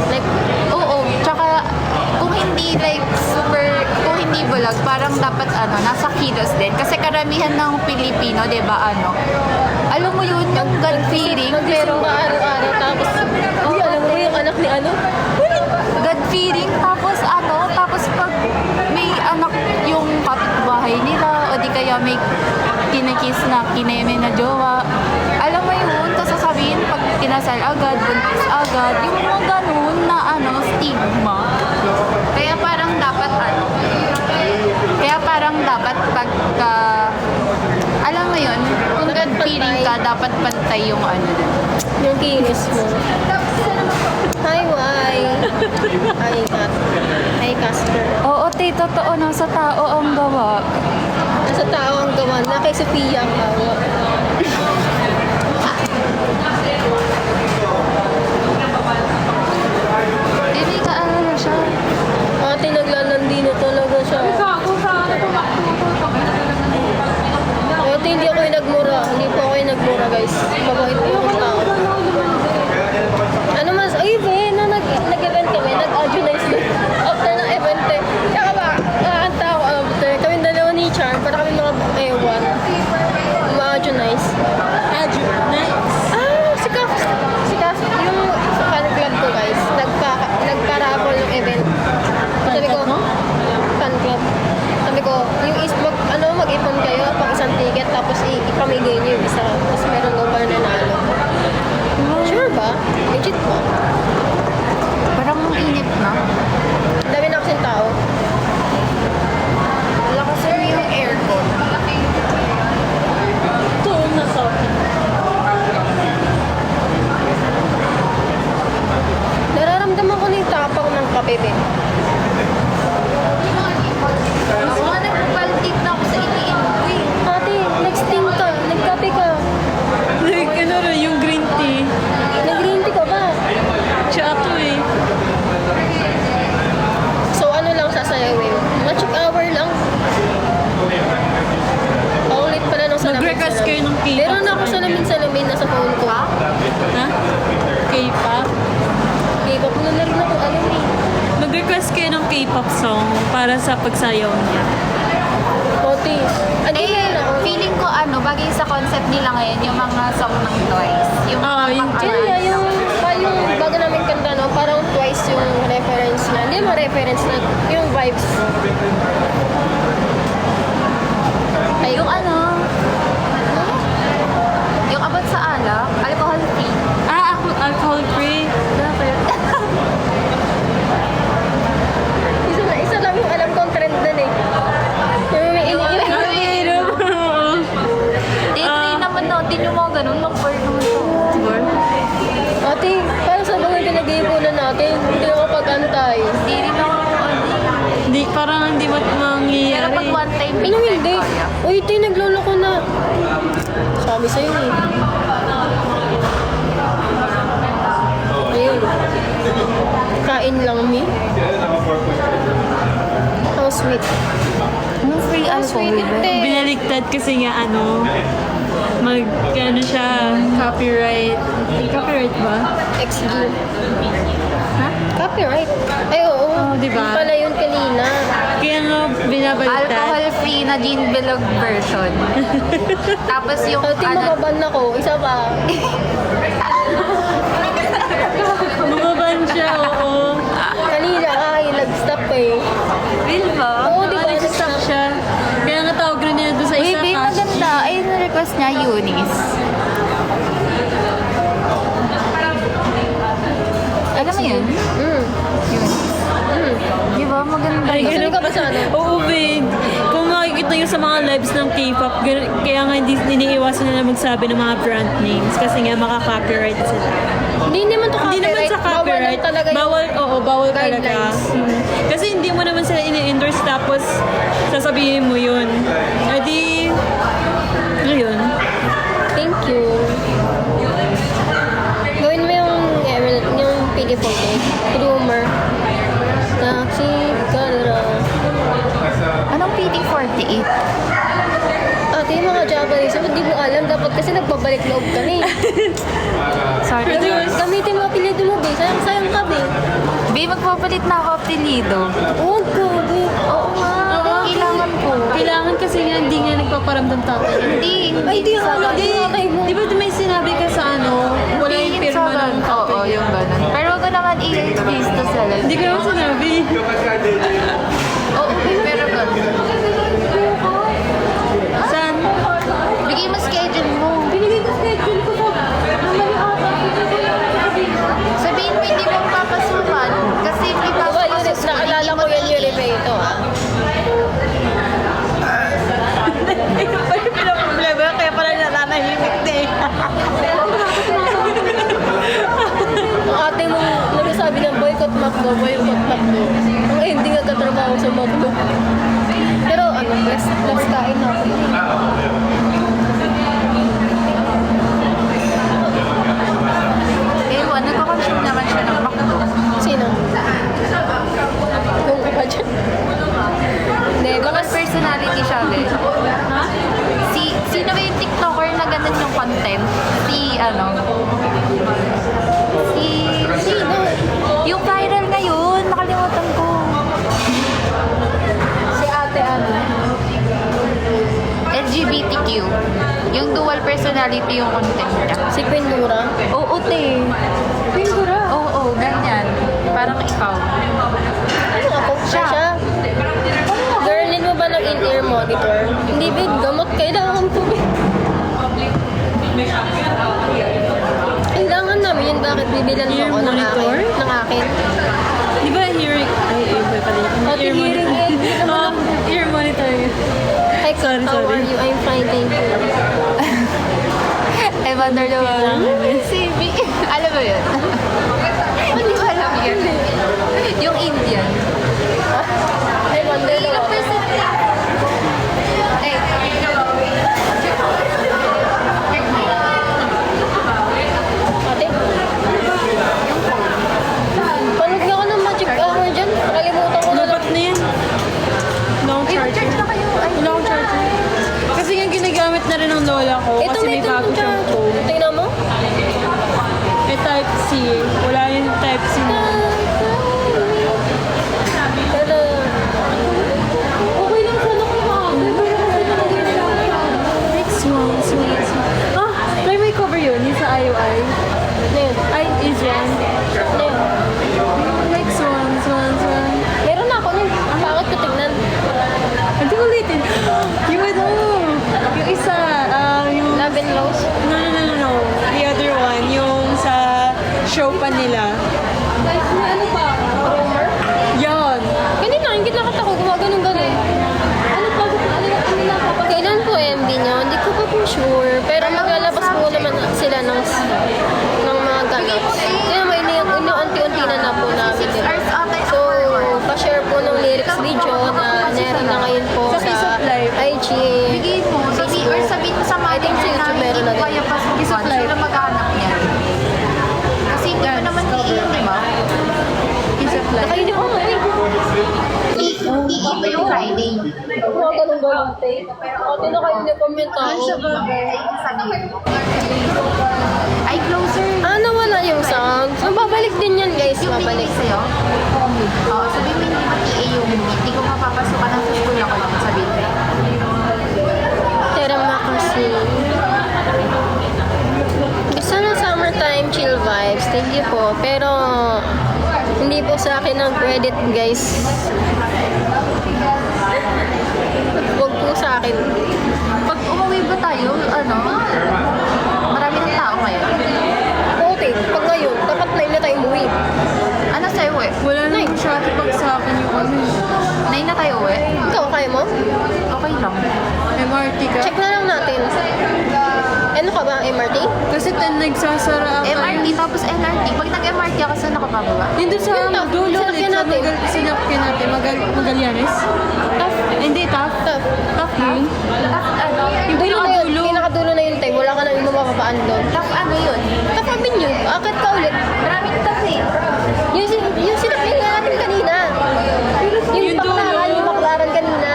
Speaker 1: Like,
Speaker 2: oo, tsaka kung hindi like kung hindi bulag, parang dapat ano, nasa kilos din. Kasi karamihan ng Pilipino, 'di ba, ano, alam mo yun, yung God feeling, pero
Speaker 1: magsisimba araw-araw tapos, uy, alam mo yung anak ni ano?
Speaker 2: na kineme na jowa. Alam mo yun, kasasabihin pag kinasal agad, buntis agad, yung mga ganun na stigma. Kaya parang dapat pagka, alam mo yun, kung
Speaker 1: Dapat
Speaker 2: good feeling
Speaker 1: pantay.
Speaker 2: ka, dapat pantay yung
Speaker 1: Yung kinis mo. Hi, Wai. Hi, Kat. Hi, Casper.
Speaker 2: Oo, te, totoo, nasa tao ang gawa.
Speaker 1: Nasa tao ang gawa na kay Sophia ang gawa.
Speaker 2: Hindi ka siya.
Speaker 1: Ate, naglalandi na talaga siya. Ate, hindi ako yung nagmura. Hindi po ako yung nagmura, guys. Mabait po yung tao. Ano mas, ay, be, nag-event kami, nag-agonize na. After ng event, kaya ba, nakakanta ako after. Kami dalawa ni Char, para kami mga ewan. Ma-agonize. Si Kaf, yung fan club ko, guys, nagparapol ng event. Sabi ko, fan club. Sabi ko, yung mag-ipon kayo, pang isang ticket, tapos ipamigay niyo yung isa. Tapos meron daw pa nanalo. Sure ba? Legit ba?
Speaker 2: Parang init na.
Speaker 1: Dami na kasing tao.
Speaker 2: Lakas mo yung aircon.
Speaker 4: Ito, nasa akin.
Speaker 1: Nararamdaman ko na yung tapang ng kape, be.
Speaker 2: Ako nga nagpapaltik na ako sa iniin ko eh.
Speaker 1: Ate, nag-sting ka, nagkape ka.
Speaker 4: Like, ano rin, yung green tea.
Speaker 1: Nag-green tea ka ba?
Speaker 4: Chato eh.
Speaker 1: So ano lang sasayawin? Magic hour lang. Paulit pala ng salamin.
Speaker 4: Mag-request kayo ng K-pop
Speaker 1: Meron na ako
Speaker 4: sa kanya.
Speaker 1: salamin nasa phone ko.
Speaker 4: Ha? K-pop?
Speaker 1: K-pop na rin ako alam eh.
Speaker 4: Mag-request kayo ng K-pop song para sa pagsayaw niya.
Speaker 1: Ate, meron ako.
Speaker 2: Feeling ko bagay sa concept nila ngayon, yung mga song ng Twice. Yung
Speaker 4: Yung
Speaker 1: Yun nga, yung bago namin kanta, no, parang twice yung reference na. Hindi mo reference na, yung vibes. Ay,
Speaker 2: yung yung about sa alak, alcohol free.
Speaker 4: Ako, alcohol free.
Speaker 1: isa lang yung alam kong trend dun eh. Yung may
Speaker 2: Day-three naman natin yung mga ganun, mag-burn naman to.
Speaker 1: Ate, parang sa mga pinag-iipunan natin, hindi ako pag-antay.
Speaker 2: Hindi rin ako
Speaker 4: Hindi, parang hindi
Speaker 2: Pero
Speaker 4: mangyayari.
Speaker 2: pag one time, big
Speaker 1: Anong
Speaker 2: time
Speaker 1: hindi?
Speaker 2: kaya.
Speaker 1: Uy, ito yung nagloloko na. Sabi sa'yo eh. Ayun. Kain lang mi. How sweet.
Speaker 2: Yung free alcohol ba?
Speaker 4: Binaliktad kasi nga siya, copyright. Copyright ba?
Speaker 1: XD. Ha? Copyright. Ay, oo.
Speaker 4: Oo, diba?
Speaker 1: Yun pala yun kanina.
Speaker 4: Kaya nga binabaliktad.
Speaker 2: Alcohol free na gin bilog version. Tapos yung
Speaker 1: Ate, mababan ako. Isa pa.
Speaker 4: Mababan siya, oo.
Speaker 1: Kanina ay, nag-stop eh.
Speaker 2: real ba?
Speaker 1: Oo, di ba?
Speaker 4: Nag-stop siya. Kaya nga tawag rin niya doon sa isa.
Speaker 2: Baby, maganda. Ay, na-request niya, Eunice. Alam mo yun? Eunice. Di ba? Maganda.
Speaker 4: Ay,
Speaker 1: Kasali
Speaker 4: ganun
Speaker 1: ka ba sa ano?
Speaker 4: Oo, babe. Kung makikita nyo sa mga lives ng K-pop, kaya nga hindi iniiwasan nila magsabi ng mga brand names kasi nga makaka-copyright sila.
Speaker 1: Hindi naman to
Speaker 4: Hindi naman
Speaker 1: copyright.
Speaker 4: sa
Speaker 1: Bawal
Speaker 4: copyright.
Speaker 1: lang talaga yung
Speaker 4: Bawal talaga.
Speaker 1: guidelines.
Speaker 4: Kasi hindi mo naman sila ini-endorse tapos sasabihin mo yun. E di, ayun.
Speaker 1: Thank you. Gawin mo yung PD48. Rumor. Naksikara.
Speaker 2: Anong PD48?
Speaker 1: Ate, yung mga Japanese, hindi mo alam. Dapat kasi nagbabalik loob ka na eh.
Speaker 2: Sorry.
Speaker 1: Gamitin mo apelido mo, be. Sayang ka, be.
Speaker 2: Babe, magpapalit na ako apelido.
Speaker 1: Huwag ko, be.
Speaker 2: Oo nga. Kailangan ko.
Speaker 4: Kailangan kasi nga hindi nga nagpaparamdam tatay.
Speaker 2: Hindi.
Speaker 1: Ay, di ako. Hindi ako kayo mo.
Speaker 4: Di ba may sinabi ka sa wala yung pirma ng
Speaker 2: Oo,
Speaker 4: tatay?
Speaker 2: yung ganun. Pero wag ko naman i-release to sa live.
Speaker 4: Hindi ko naman sinabi.
Speaker 2: Oo, pero ganun.
Speaker 4: Saan?
Speaker 2: Bigay mo
Speaker 1: sabi ng boycott McDo. Ang ending nagkatrabaho sa McDo. Pero ano, plus kain na ako.
Speaker 3: Ewan, nagko-consume naman siya ng McDo.
Speaker 1: Sino? Yung iba dyan. Hindi,
Speaker 3: Mga personality siya, be. Sino ba yung TikToker na ganun yung content?
Speaker 1: Sino?
Speaker 3: Yung viral ngayon, nakalimutan ko.
Speaker 2: Si ate ano?
Speaker 3: LGBTQ. Yung dual personality yung content niya.
Speaker 1: Si Quindura.
Speaker 3: Oo, te.
Speaker 2: Pindura.
Speaker 3: Oo, ganyan. Parang ikaw.
Speaker 1: Ano ako? Siya. Girlin mo ba ng in-ear monitor? Hindi, babe. Gamot kailangan ko, babe. Kailangan namin yun. Bakit bibilan mo
Speaker 4: Ear
Speaker 1: ako ng
Speaker 4: monitor?
Speaker 1: akin? Ng akin?
Speaker 4: Di ba hearing... Ay, iba pala yun.
Speaker 1: Okay, hearing aid.
Speaker 4: Ear monitor.
Speaker 1: Hi,
Speaker 4: Sorry,
Speaker 1: how
Speaker 4: sorry.
Speaker 1: are you? I'm fine, thank you.
Speaker 3: I wonder naman. Si B. Alam mo yun? Hindi ko alam yun. Yung Indian.
Speaker 1: I wonder
Speaker 3: Ilang
Speaker 1: naman.
Speaker 3: personality?
Speaker 1: Ate? Panood nga ka ng Magic Hour dyan. Nakalimutan ko na lang.
Speaker 4: Lapat na yan. Long charger.
Speaker 3: Charge na kayo. Ay,
Speaker 4: Long charger. Kasi yung ginagamit na rin ng lola ko
Speaker 1: Ito
Speaker 4: kasi may bago siyang phone.
Speaker 1: Tingnan mo.
Speaker 4: May type C. Wala yung type C na.
Speaker 1: Pero,
Speaker 2: Okay lang sana kung ate. Pero kasi nakaganda.
Speaker 4: Next one. Sweet. Ah, may cover yun. Yung sa IOI.
Speaker 1: ano yun?
Speaker 4: Ay, is one.
Speaker 1: Ano yun?
Speaker 4: Next one.
Speaker 1: Meron na ako nun. Bakit ko tignan?
Speaker 4: Hindi ko ulitin. Yung ano. Yung isa. Yung...
Speaker 1: Love and Rose.
Speaker 4: No. The other one. Yung sa show pa nila.
Speaker 2: Guys, may ano pa?
Speaker 1: Rumor?
Speaker 4: Yan.
Speaker 1: Kanina, hindi nakita ko. Gumaganon ganun.
Speaker 2: Ano pa? Ano nila pa?
Speaker 1: Kailan po MD niya? Hindi ko pa po sure. Pero maglalabas po naman sila ng mga gano'n. Kaya may unti-unti na po namin din.
Speaker 3: hours ata yung
Speaker 1: So, pa-share po ng lyrics video na nari na ngayon po
Speaker 4: Sa Piece
Speaker 1: sa
Speaker 4: of Life.
Speaker 1: IG.
Speaker 3: bigay mo. Or sabihin mo sa
Speaker 1: I think sa
Speaker 3: manager na
Speaker 1: YouTube
Speaker 3: hindi
Speaker 1: meron na
Speaker 3: mo
Speaker 1: din.
Speaker 3: kaya pasukan.
Speaker 4: Piece of Life.
Speaker 3: Sila maghanap niya. Kasi hindi mo naman iiyak, di ba?
Speaker 4: Piece of life.
Speaker 1: Nakainin ko eh.
Speaker 3: Iiyak yung Friday.
Speaker 1: Mga ganun ganun, te. Ate na kayo ni-comment ako.
Speaker 3: Ay, closer.
Speaker 1: Ah, nawala yung sound. So, babalik din yan, guys.
Speaker 3: Yung
Speaker 1: Babalik.
Speaker 3: binigay sa'yo? Oo, sabihin mo hindi mati yung hindi ko mapapasukan ng school ako lang sabihin mo.
Speaker 1: Terama kasi. Gusto ng summertime chill vibes. Thank you po. Pero, hindi po sa akin ang credit, guys. Huwag po sa akin.
Speaker 3: Pag umuwi ba tayo, marami ng tao ngayon.
Speaker 1: Okay, pag ngayon, dapat na tayo umuwi.
Speaker 3: Ano sa'yo eh?
Speaker 4: Wala nang shot pag sa akin yung ano.
Speaker 3: 9 na tayo eh.
Speaker 1: Ikaw, kaya mo?
Speaker 3: Okay lang.
Speaker 4: MRT ka.
Speaker 1: Check na lang natin. Ano ka ba, MRT?
Speaker 4: Kasi 10 nagsasara ako.
Speaker 3: MRT tapos LRT. Pag nag-MRT ako, saan ako bababa?
Speaker 4: Yun doon sa
Speaker 1: Yun, top.
Speaker 4: dulo ulit
Speaker 1: Sinakyan
Speaker 4: sa
Speaker 1: natin.
Speaker 4: sinakyan natin. Magallanes?
Speaker 1: Tough.
Speaker 4: Hindi, tough.
Speaker 1: Tough.
Speaker 4: Tough yun.
Speaker 1: Yung dulo na yun,
Speaker 4: pinakadulo.
Speaker 1: pinakadulo na yun, tayo. Wala ka nang mapapaan doon.
Speaker 3: Top ano yun?
Speaker 1: Tough Avenue. Akit ka ulit.
Speaker 3: Maraming top eh.
Speaker 1: Yung sinakyan nga natin kanina. Yung
Speaker 4: Yung dulo.
Speaker 1: baklaran, yung baklaran kanina.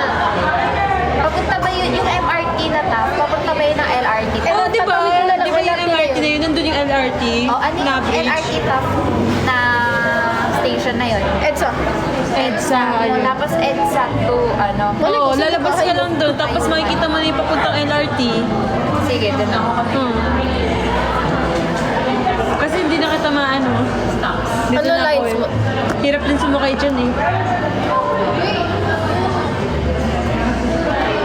Speaker 3: Papunta ba yun yung MRT na top? Papunta ba yun ng LRT?
Speaker 4: Oh, di ba?
Speaker 1: tatawid ko na lang,
Speaker 4: Di ba yung
Speaker 1: LRT na
Speaker 4: MRT
Speaker 1: yun.
Speaker 4: na yun? Nandun yung LRT.
Speaker 3: Oh, ano
Speaker 4: na
Speaker 3: yung
Speaker 4: bridge.
Speaker 3: LRT top na station na yun?
Speaker 1: EDSA.
Speaker 4: EDSA. ayun.
Speaker 3: Tapos EDSA to ano?
Speaker 1: Wala,
Speaker 4: Oo,
Speaker 1: kasi
Speaker 4: lalabas ka
Speaker 1: bahay
Speaker 4: lang doon. Tapos makikita mo na yung papuntang LRT.
Speaker 3: Sige, doon ako.
Speaker 4: Kasi hindi na kita maano. Dito
Speaker 1: Ano
Speaker 4: na ako
Speaker 1: lines
Speaker 4: eh.
Speaker 1: mo?
Speaker 4: Hirap din sumakay dyan eh.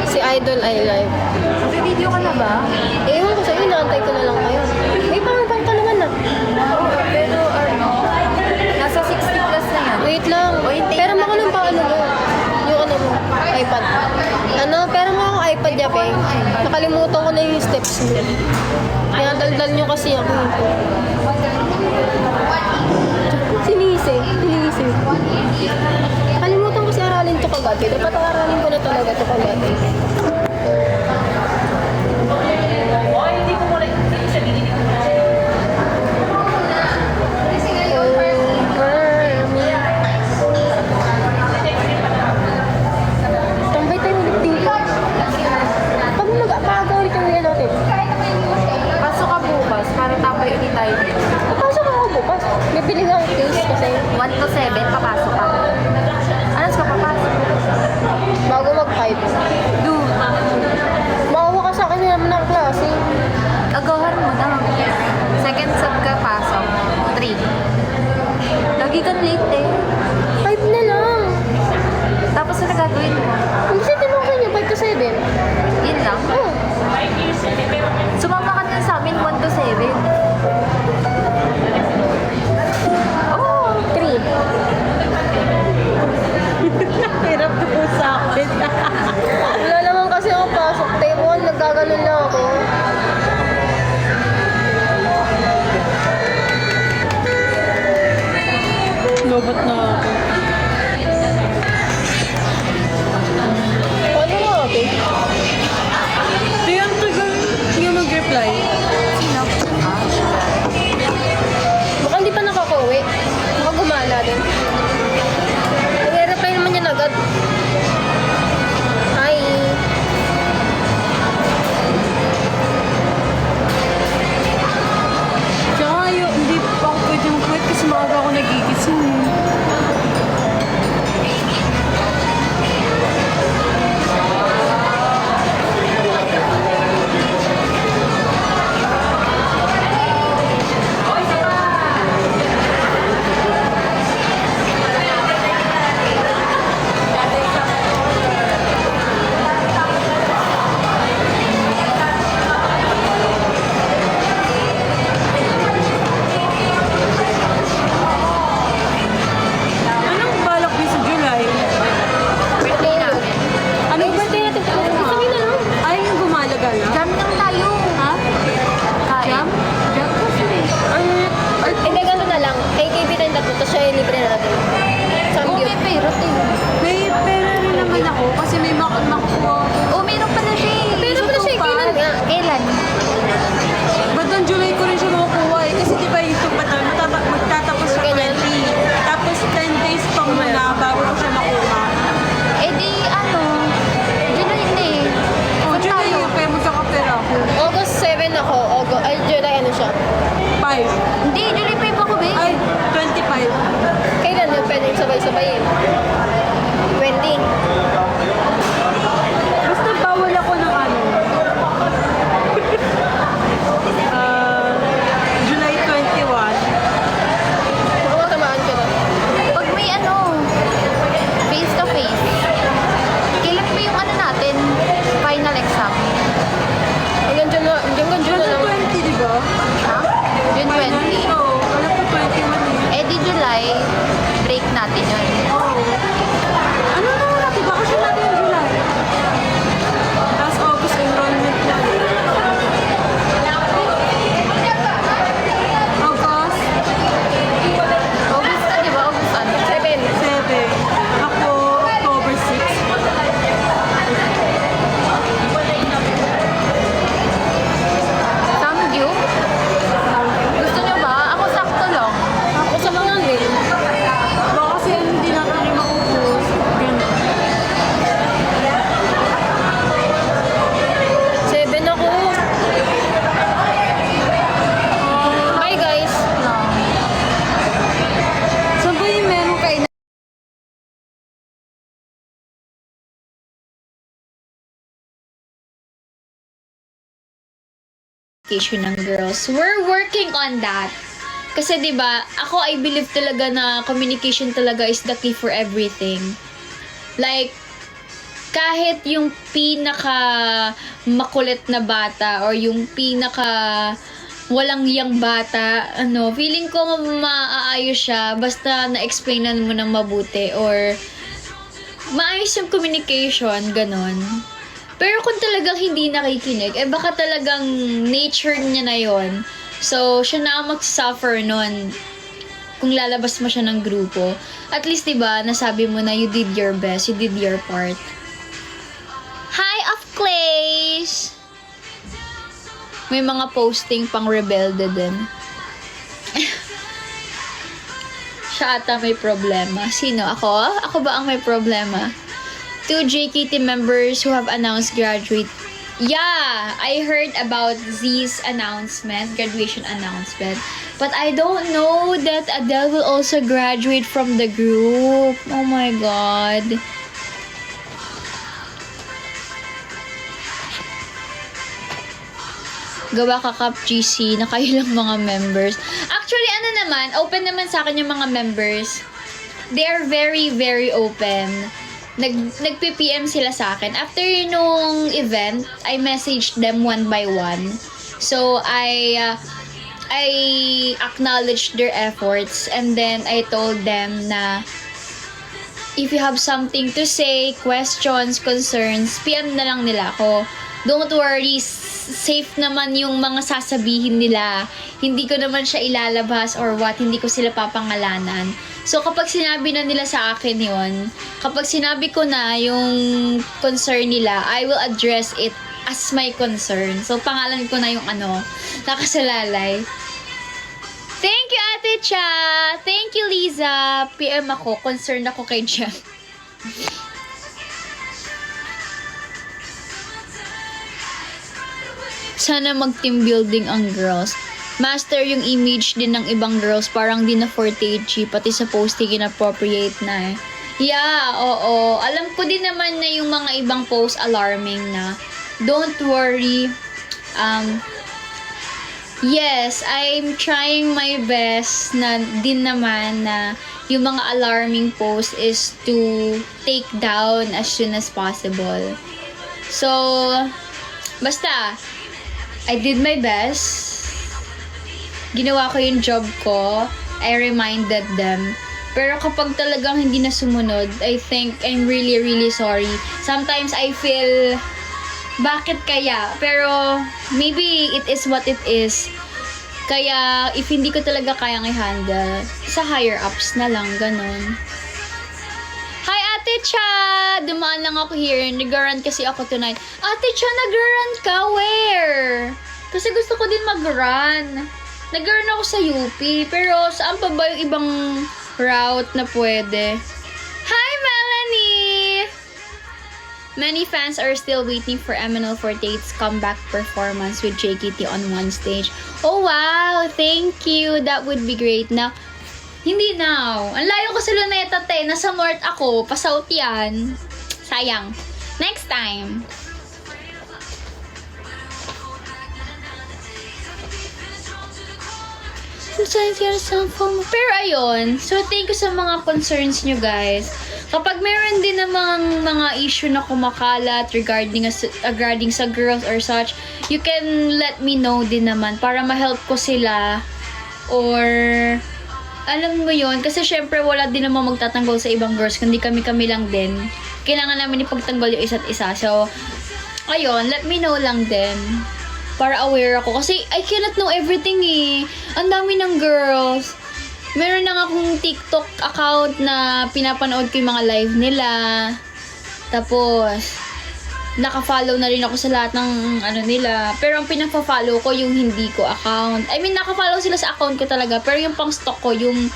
Speaker 1: Si Idol I Live.
Speaker 3: Video ka na ba?
Speaker 1: Ewan ko sa'yo, inaantay ko na lang ngayon. May pangabang ka naman na.
Speaker 3: Oo, pero nasa 60 plus na yan.
Speaker 1: Wait lang. Pero mo ko ng paano mo. Yung ano mo, iPad. Pero mo ako iPad, Yapeng. Nakalimutan ko na yung steps mo. Kaya daldal nyo kasi ako. Sinis. agad. Kaya pataranin ko na talaga ito kagad. Tambay tayo ulit dito. Pag mag-apaaga ulit yung uwi natin.
Speaker 3: Pasok ka bukas para tambay ulit tayo dito.
Speaker 1: Papasok ako bukas. May biling ang case kasi
Speaker 3: 1 to 7, papasok ka. Anas ka papasok?
Speaker 1: bago mag-5.
Speaker 3: Do.
Speaker 1: Maawa ka sa akin naman ng klase.
Speaker 3: Agawan mo na. Second sub ka, pasok. 3. Lagi kang late eh.
Speaker 1: 5 na lang.
Speaker 3: Tapos ano gagawin mo?
Speaker 1: Kung kasi tinong kayo, 5 to 7.
Speaker 3: Yun lang.
Speaker 1: Oh,
Speaker 3: Sumama ka din sa amin 1 to 7. Oh,
Speaker 1: 3.
Speaker 4: Hirap ko sa akin.
Speaker 1: Wala naman kasi ako pasok. Taiwan, nagkaganon lang ako.
Speaker 4: Lobot na ako.
Speaker 1: Ano nga ako?
Speaker 4: Di ang tagal niya mag-reply.
Speaker 3: sino?
Speaker 1: Baka hindi pa nakaka-uwi. Baka gumala din. Nag-reply naman yan agad. Hi.
Speaker 4: Tsaka hindi pa ako pwede mag-quit kasi maaga ako nagigising. Anong balak din sa July?
Speaker 1: Birthday na.
Speaker 4: Ano
Speaker 1: Birthday natin. Sabihin na lang.
Speaker 4: Ay, yung gumalaga na?
Speaker 3: Jam lang tayo.
Speaker 4: Ha?
Speaker 3: Kain.
Speaker 4: Jam?
Speaker 3: Jam kasi.
Speaker 1: Hindi, gano'n na lang. Kay KB tayong tatlo, tapos siya yung libre natin.
Speaker 3: Oh,
Speaker 1: Samgyup.
Speaker 3: may pera tayo.
Speaker 4: May pera rin naman ako kasi may makukuha.
Speaker 3: Oh, meron pala siya eh.
Speaker 1: Meron pala siya eh.
Speaker 3: Isusupa.
Speaker 1: Kailan nga?
Speaker 3: Kailan?
Speaker 4: Ba't ng July ko rin siya makukuha eh? Kasi di ba yung tumpatan, magtatapos siya
Speaker 1: Ganyan.
Speaker 4: 20. Tapos 10 days pa muna bago ko siya makuha.
Speaker 3: Eh di ano, July na eh.
Speaker 4: Oh,
Speaker 3: Saan
Speaker 4: July
Speaker 3: tayo?
Speaker 4: yun, kaya magkakapera ako.
Speaker 1: August 7 ako. Ay, July ano siya?
Speaker 4: 5.
Speaker 3: Hindi, July 5 ako ba
Speaker 4: Ay, 25.
Speaker 1: Kailan yun? Pwede yung sabay-sabay eh. 20.
Speaker 4: Basta bawal ako ng ano. July 21.
Speaker 1: Baka matamaan ka na.
Speaker 3: Pag may ano, face to face, kailan pa yung ano natin, final exam?
Speaker 1: Hanggang June na
Speaker 4: July
Speaker 1: lang.
Speaker 4: 20, di ba?
Speaker 3: Ha? June 20.
Speaker 4: Oo, alam ko 21 eh.
Speaker 3: Eh di July, break natin yun.
Speaker 4: Oo. Ano naman natin? Bakasyon natin yung July. Tapos August enrollment na. August
Speaker 3: August na, di ba? August ano?
Speaker 1: 7.
Speaker 4: 7. Ako, October 6.
Speaker 3: Samgyup? Gusto nyo ba? Ako sakto lang.
Speaker 1: Ako sa mga eh.
Speaker 4: Baka kasi hindi natin rin maubos. Ganun.
Speaker 1: 7 ako. Bye guys.
Speaker 3: Lang.
Speaker 4: Saan ba yung meron kayo na?
Speaker 5: Communication ng girls. We're working on that. Kasi 'di ba, ako I believe talaga na communication talaga is the key for everything. Like kahit yung pinaka makulit na bata or yung pinaka walang yang bata, feeling ko maaayos siya basta na-explainan mo ng mabuti or maayos yung communication, ganon. Pero kung talagang hindi nakikinig, baka talagang nature niya na yon. So, siya na ang mag-suffer nun. kung lalabas mo siya ng grupo. At least, diba, nasabi mo na you did your best, you did your part. Hi, of Clays! May mga posting pang rebelde din. Siya ata may problema. Sino? Ako? Ako ba ang may problema? 2 JKT members who have announced graduate. Yeah, I heard about Z's announcement, graduation announcement. But I don't know that Adele will also graduate from the group. Oh my God. Gawa ka Kap GC na kayo lang mga members. Actually, ano naman, open naman sa akin yung mga members. They are very, very open. Nagpi-PM sila sa akin. After nung event, I messaged them one by one. So, I acknowledged their efforts and then I told them na if you have something to say, questions, concerns, PM na lang nila ako. Don't worry, safe naman yung mga sasabihin nila. Hindi ko naman siya ilalabas or what, hindi ko sila papangalanan. So, kapag sinabi na nila sa akin yon, kapag sinabi ko na yung concern nila, I will address it as my concern. So, pangalan ko na yung nakasalalay. Thank you, Ate Cha! Thank you, Liza! PM ako, concerned ako kay Jem. Sana mag-team building ang girls. Master yung image din ng ibang girls, parang di na forte pati sa posting inappropriate na eh. Yeah, oo. Alam ko din naman na yung mga ibang posts alarming na. Don't worry. Yes, I'm trying my best na din naman na yung mga alarming posts is to take down as soon as possible. So, basta, I did my best. Ginawa ko yung job ko. I reminded them. Pero kapag talagang hindi na sumunod, I think I'm really, really sorry. Sometimes I feel, bakit kaya? Pero maybe it is what it is. Kaya if hindi ko talaga kayang i-handle, sa higher ups na lang, ganun. Hi, Ate Cha! Dumaan lang ako here. Nag-run kasi ako tonight. Ate Cha, nag-run ka? Where? Kasi gusto ko din mag-run. Nag-run ako sa UP. Pero saan pa ba yung ibang route na pwede? Hi, Melanie! Many fans are still waiting for MNL48's comeback performance with JKT on one stage. Oh, wow! Thank you! That would be great. Now, hindi now. Ang layo ko sa Luneta, te. Nasa north ako. Pa-south yan. Sayang. Next time. Pero ayun. So, thank you sa mga concerns nyo, guys. Kapag meron din namang mga issue na kumakalat regarding sa girls or such, you can let me know din naman para ma-help ko sila. Or, alam mo yon, kasi syempre wala din naman magtatanggol sa ibang girls, kundi kami lang din. Kailangan namin ipagtanggol yung isa't isa. So, ayun, let me know lang din. Para aware ako. Kasi I cannot know everything eh. Ang dami ng girls. Meron na akong TikTok account na pinapanood ko yung mga live nila. Tapos, naka-follow na rin ako sa lahat ng nila. Pero ang pinapa-follow ko yung hindi ko account. I mean, naka-follow sila sa account ko talaga. Pero yung pang-stock ko, yung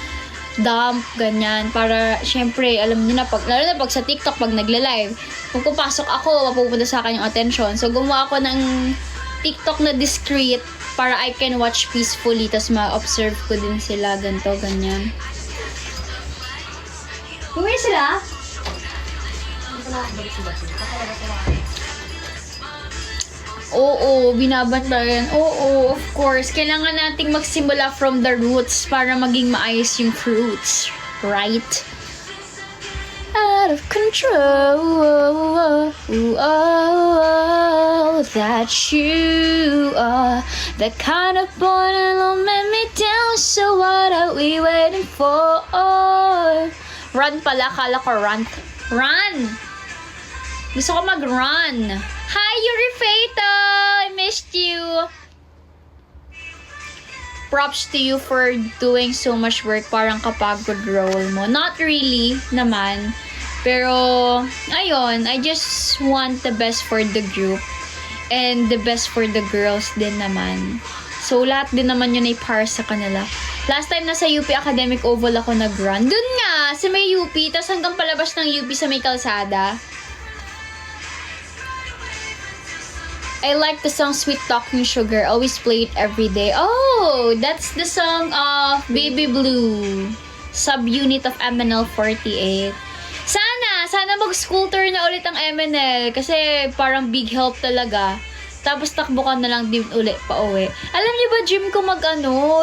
Speaker 5: dump, ganyan. Para, syempre, alam niyo na, lalo na pag sa TikTok, pag nagla-live, kung pupasok ako, mapupunta sa akin yung attention. So, gumawa ako ng TikTok na discreet para I can watch peacefully, tas ma-observe ko din sila, ganito, ganyan. Bumili sila? Oo, binabantayan. Oo, of course. Kailangan nating magsimula from the roots para maging maayos yung fruits. Right? Out of control, that you are the kind of boy that'll let me down. So what are we waiting for? Run pala, kala ko run. Run! Gusto ko mag-run. Hi, Yuri Fato! I missed you. props to you for doing so much work. Parang kapagod role mo. Not really naman. Pero, ayun, I just want the best for the group. And the best for the girls din naman. So, lahat din naman yun ay para sa kanila. Last time nasa UP Academic Oval ako nag-run. Dun nga, sa may UP. Tapos hanggang palabas ng UP sa may kalsada. I like the song Sweet Talking Sugar. Always play it every day. Oh, that's the song of Baby Blue. Subunit of MNL 48. Sana mag-school tour na ulit ang MNL. Kasi parang big help talaga. Tapos takbo ka na lang din ulit pa uwi. Alam niyo ba, gym ko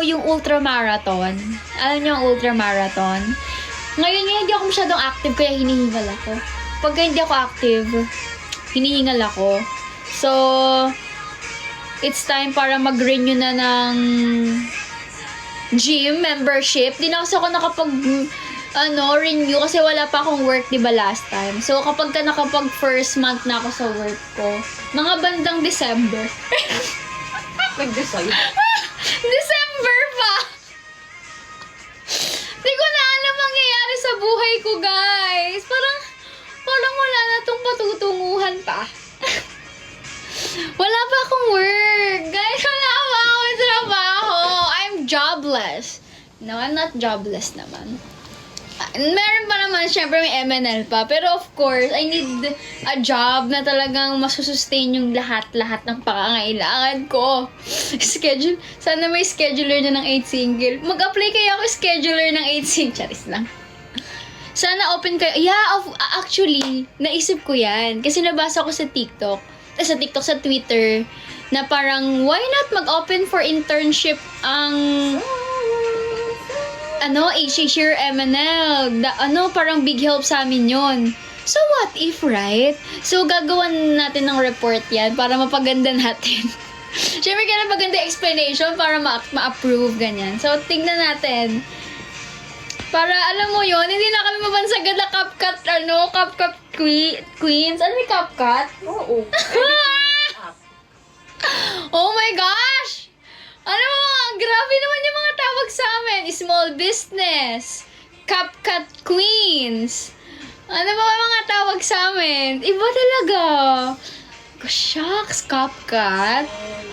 Speaker 5: yung ultramarathon? Alam niyo ang ultramarathon? Ngayon nga, hindi ako masyadong active kaya hinihingal ako. Pagka hindi ako active, hinihingal ako. So, it's time para mag-renew na ng gym membership. Di na kasi ako renew kasi wala pa akong work, diba, last time. So, kapag ka nakapag first month na ako sa work ko, mga bandang December.
Speaker 4: Nag-decide.
Speaker 5: December pa! Di ko na alam mangyayari sa buhay ko, guys. Parang wala na tong patutunguhan pa. Wala pa akong work. Guys, wala pa akong trabaho. I'm jobless. No, I'm not jobless naman. Meron pa naman, syempre may MNL pa. Pero of course, I need a job na talagang masusustain yung lahat-lahat ng pangangailangan ko. Schedule. Sana may scheduler na ng 8 single. Mag-apply kaya ako scheduler ng 8 single. Charis lang. Sana open kayo. Yeah, actually, naisip ko yan. Kasi nabasa ko sa TikTok. Sa Twitter. Na parang, why not mag-open for internship ang HHR MNL. Parang big help sa amin yon. So what if, right? So gagawan natin ng report yan para mapaganda natin. Siyempre kaya maganda explanation para ma-approve, ganyan. So tingnan natin. Para alam mo yon, hindi na kami mabansagad na CapCut, CapCut Queens. Ano may CapCut?
Speaker 4: Oo.
Speaker 5: Oh my gosh! Grabe naman yung mga tawag sa amin. Small business. CapCut Queens. Ano ba mga tawag sa amin? Iba talaga. Shucks, CapCut.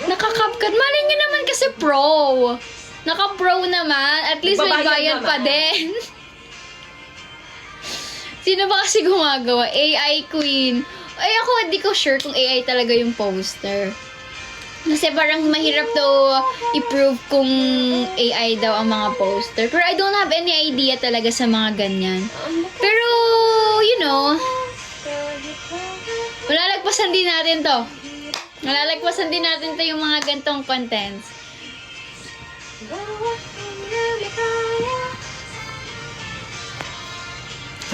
Speaker 5: Naka-CapCut. Malay nyo naman kasi pro. Naka-pro naman. At least may bayad pa din. Sino ba kasi gumagawa? AI Queen. Ay, ako hindi ko sure kung AI talaga yung poster. Kasi parang mahirap daw i-prove kung AI daw ang mga poster. Pero I don't have any idea talaga sa mga ganyan. Pero, malalagpasan din natin to. Malalagpasan din natin to yung mga gantong contents.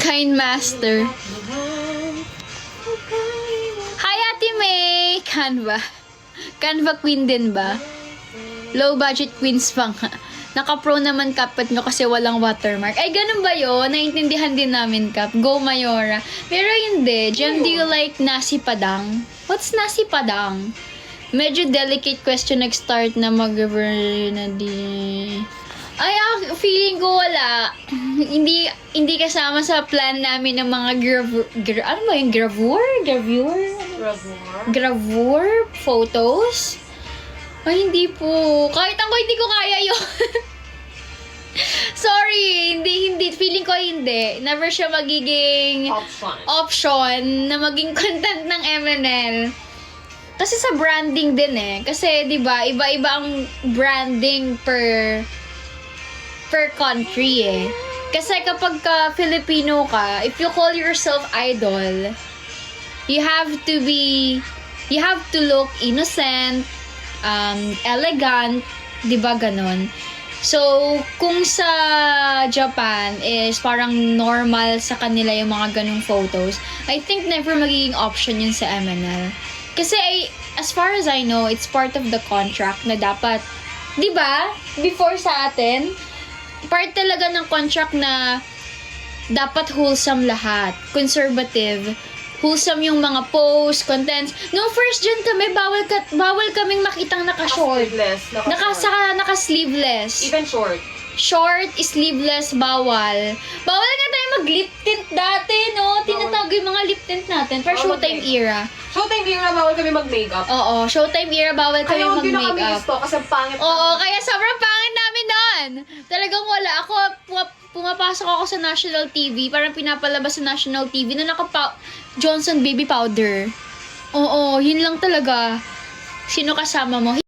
Speaker 5: Kind Master. Hi, Ate May! Canva Queen din ba? Low budget queens pa nga. Naka-pro naman CapCut nyo kasi walang watermark. Ay, ganun ba yun? Naintindihan din namin, Cap. Go, Mayora. Pero hindi. Jem, do you like nasi padang? What's nasi padang? Medyo delicate question nag-start na na di... Ay, feeling ko wala. Hindi kasama sa plan namin ng mga ano ba yung gravure photos? Ay, hindi po. Kahit ako hindi ko kaya yun. Sorry, hindi. Feeling ko hindi. Never siya magiging option na maging content ng MNL. Kasi sa branding din eh. Kasi, di ba, iba-iba ang branding per country eh. Kasi kapag ka Filipino ka, if you call yourself idol, you have to look innocent, elegant, di ba ganon? So, kung sa Japan is parang normal sa kanila yung mga ganong photos, I think never magiging option yun sa MNL. Kasi as far as I know, it's part of the contract na dapat, di ba? Before sa atin, part talaga ng contract na dapat wholesome lahat, conservative, wholesome yung mga posts, contents. No, first gen kami, bawal kaming makitang naka-short. Naka-sleeveless.
Speaker 6: Even short.
Speaker 5: Short, sleeveless, bawal. Bawal nga tayo mag-lip tint dati, no? Tinatago yung mga lip tint natin. For
Speaker 6: Bawal
Speaker 5: showtime
Speaker 6: mag-make.
Speaker 5: era.
Speaker 6: Showtime din na bawal kami mag-makeup.
Speaker 5: Oo, showtime era, bawal kami
Speaker 6: Kaya hindi na kami
Speaker 5: mag-makeup.
Speaker 6: gusto kasi ang pangit.
Speaker 5: Oo, kaya sobrang pangit namin nun. Talagang wala. Ako, pumapasok ako sa national TV, parang pinapalabas sa national TV na Johnson baby powder. Oo, yun lang talaga. Sino kasama mo?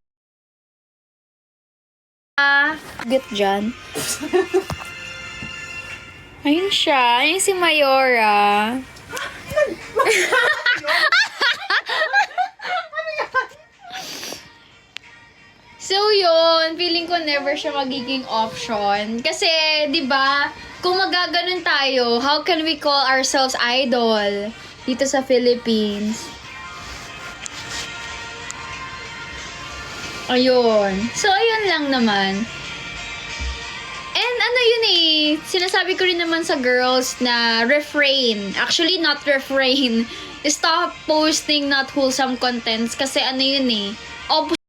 Speaker 5: Get dyan. Ayun siya. Ayun si Mayora. So yun, feeling ko never siya magiging option. Kasi, di ba, kung magaganon tayo, how can we call ourselves idol dito sa Philippines? Ayun. So, ayun lang naman. And ano yun sinasabi ko rin naman sa girls na refrain. Actually, not refrain. Stop posting not wholesome contents kasi ano yun opposite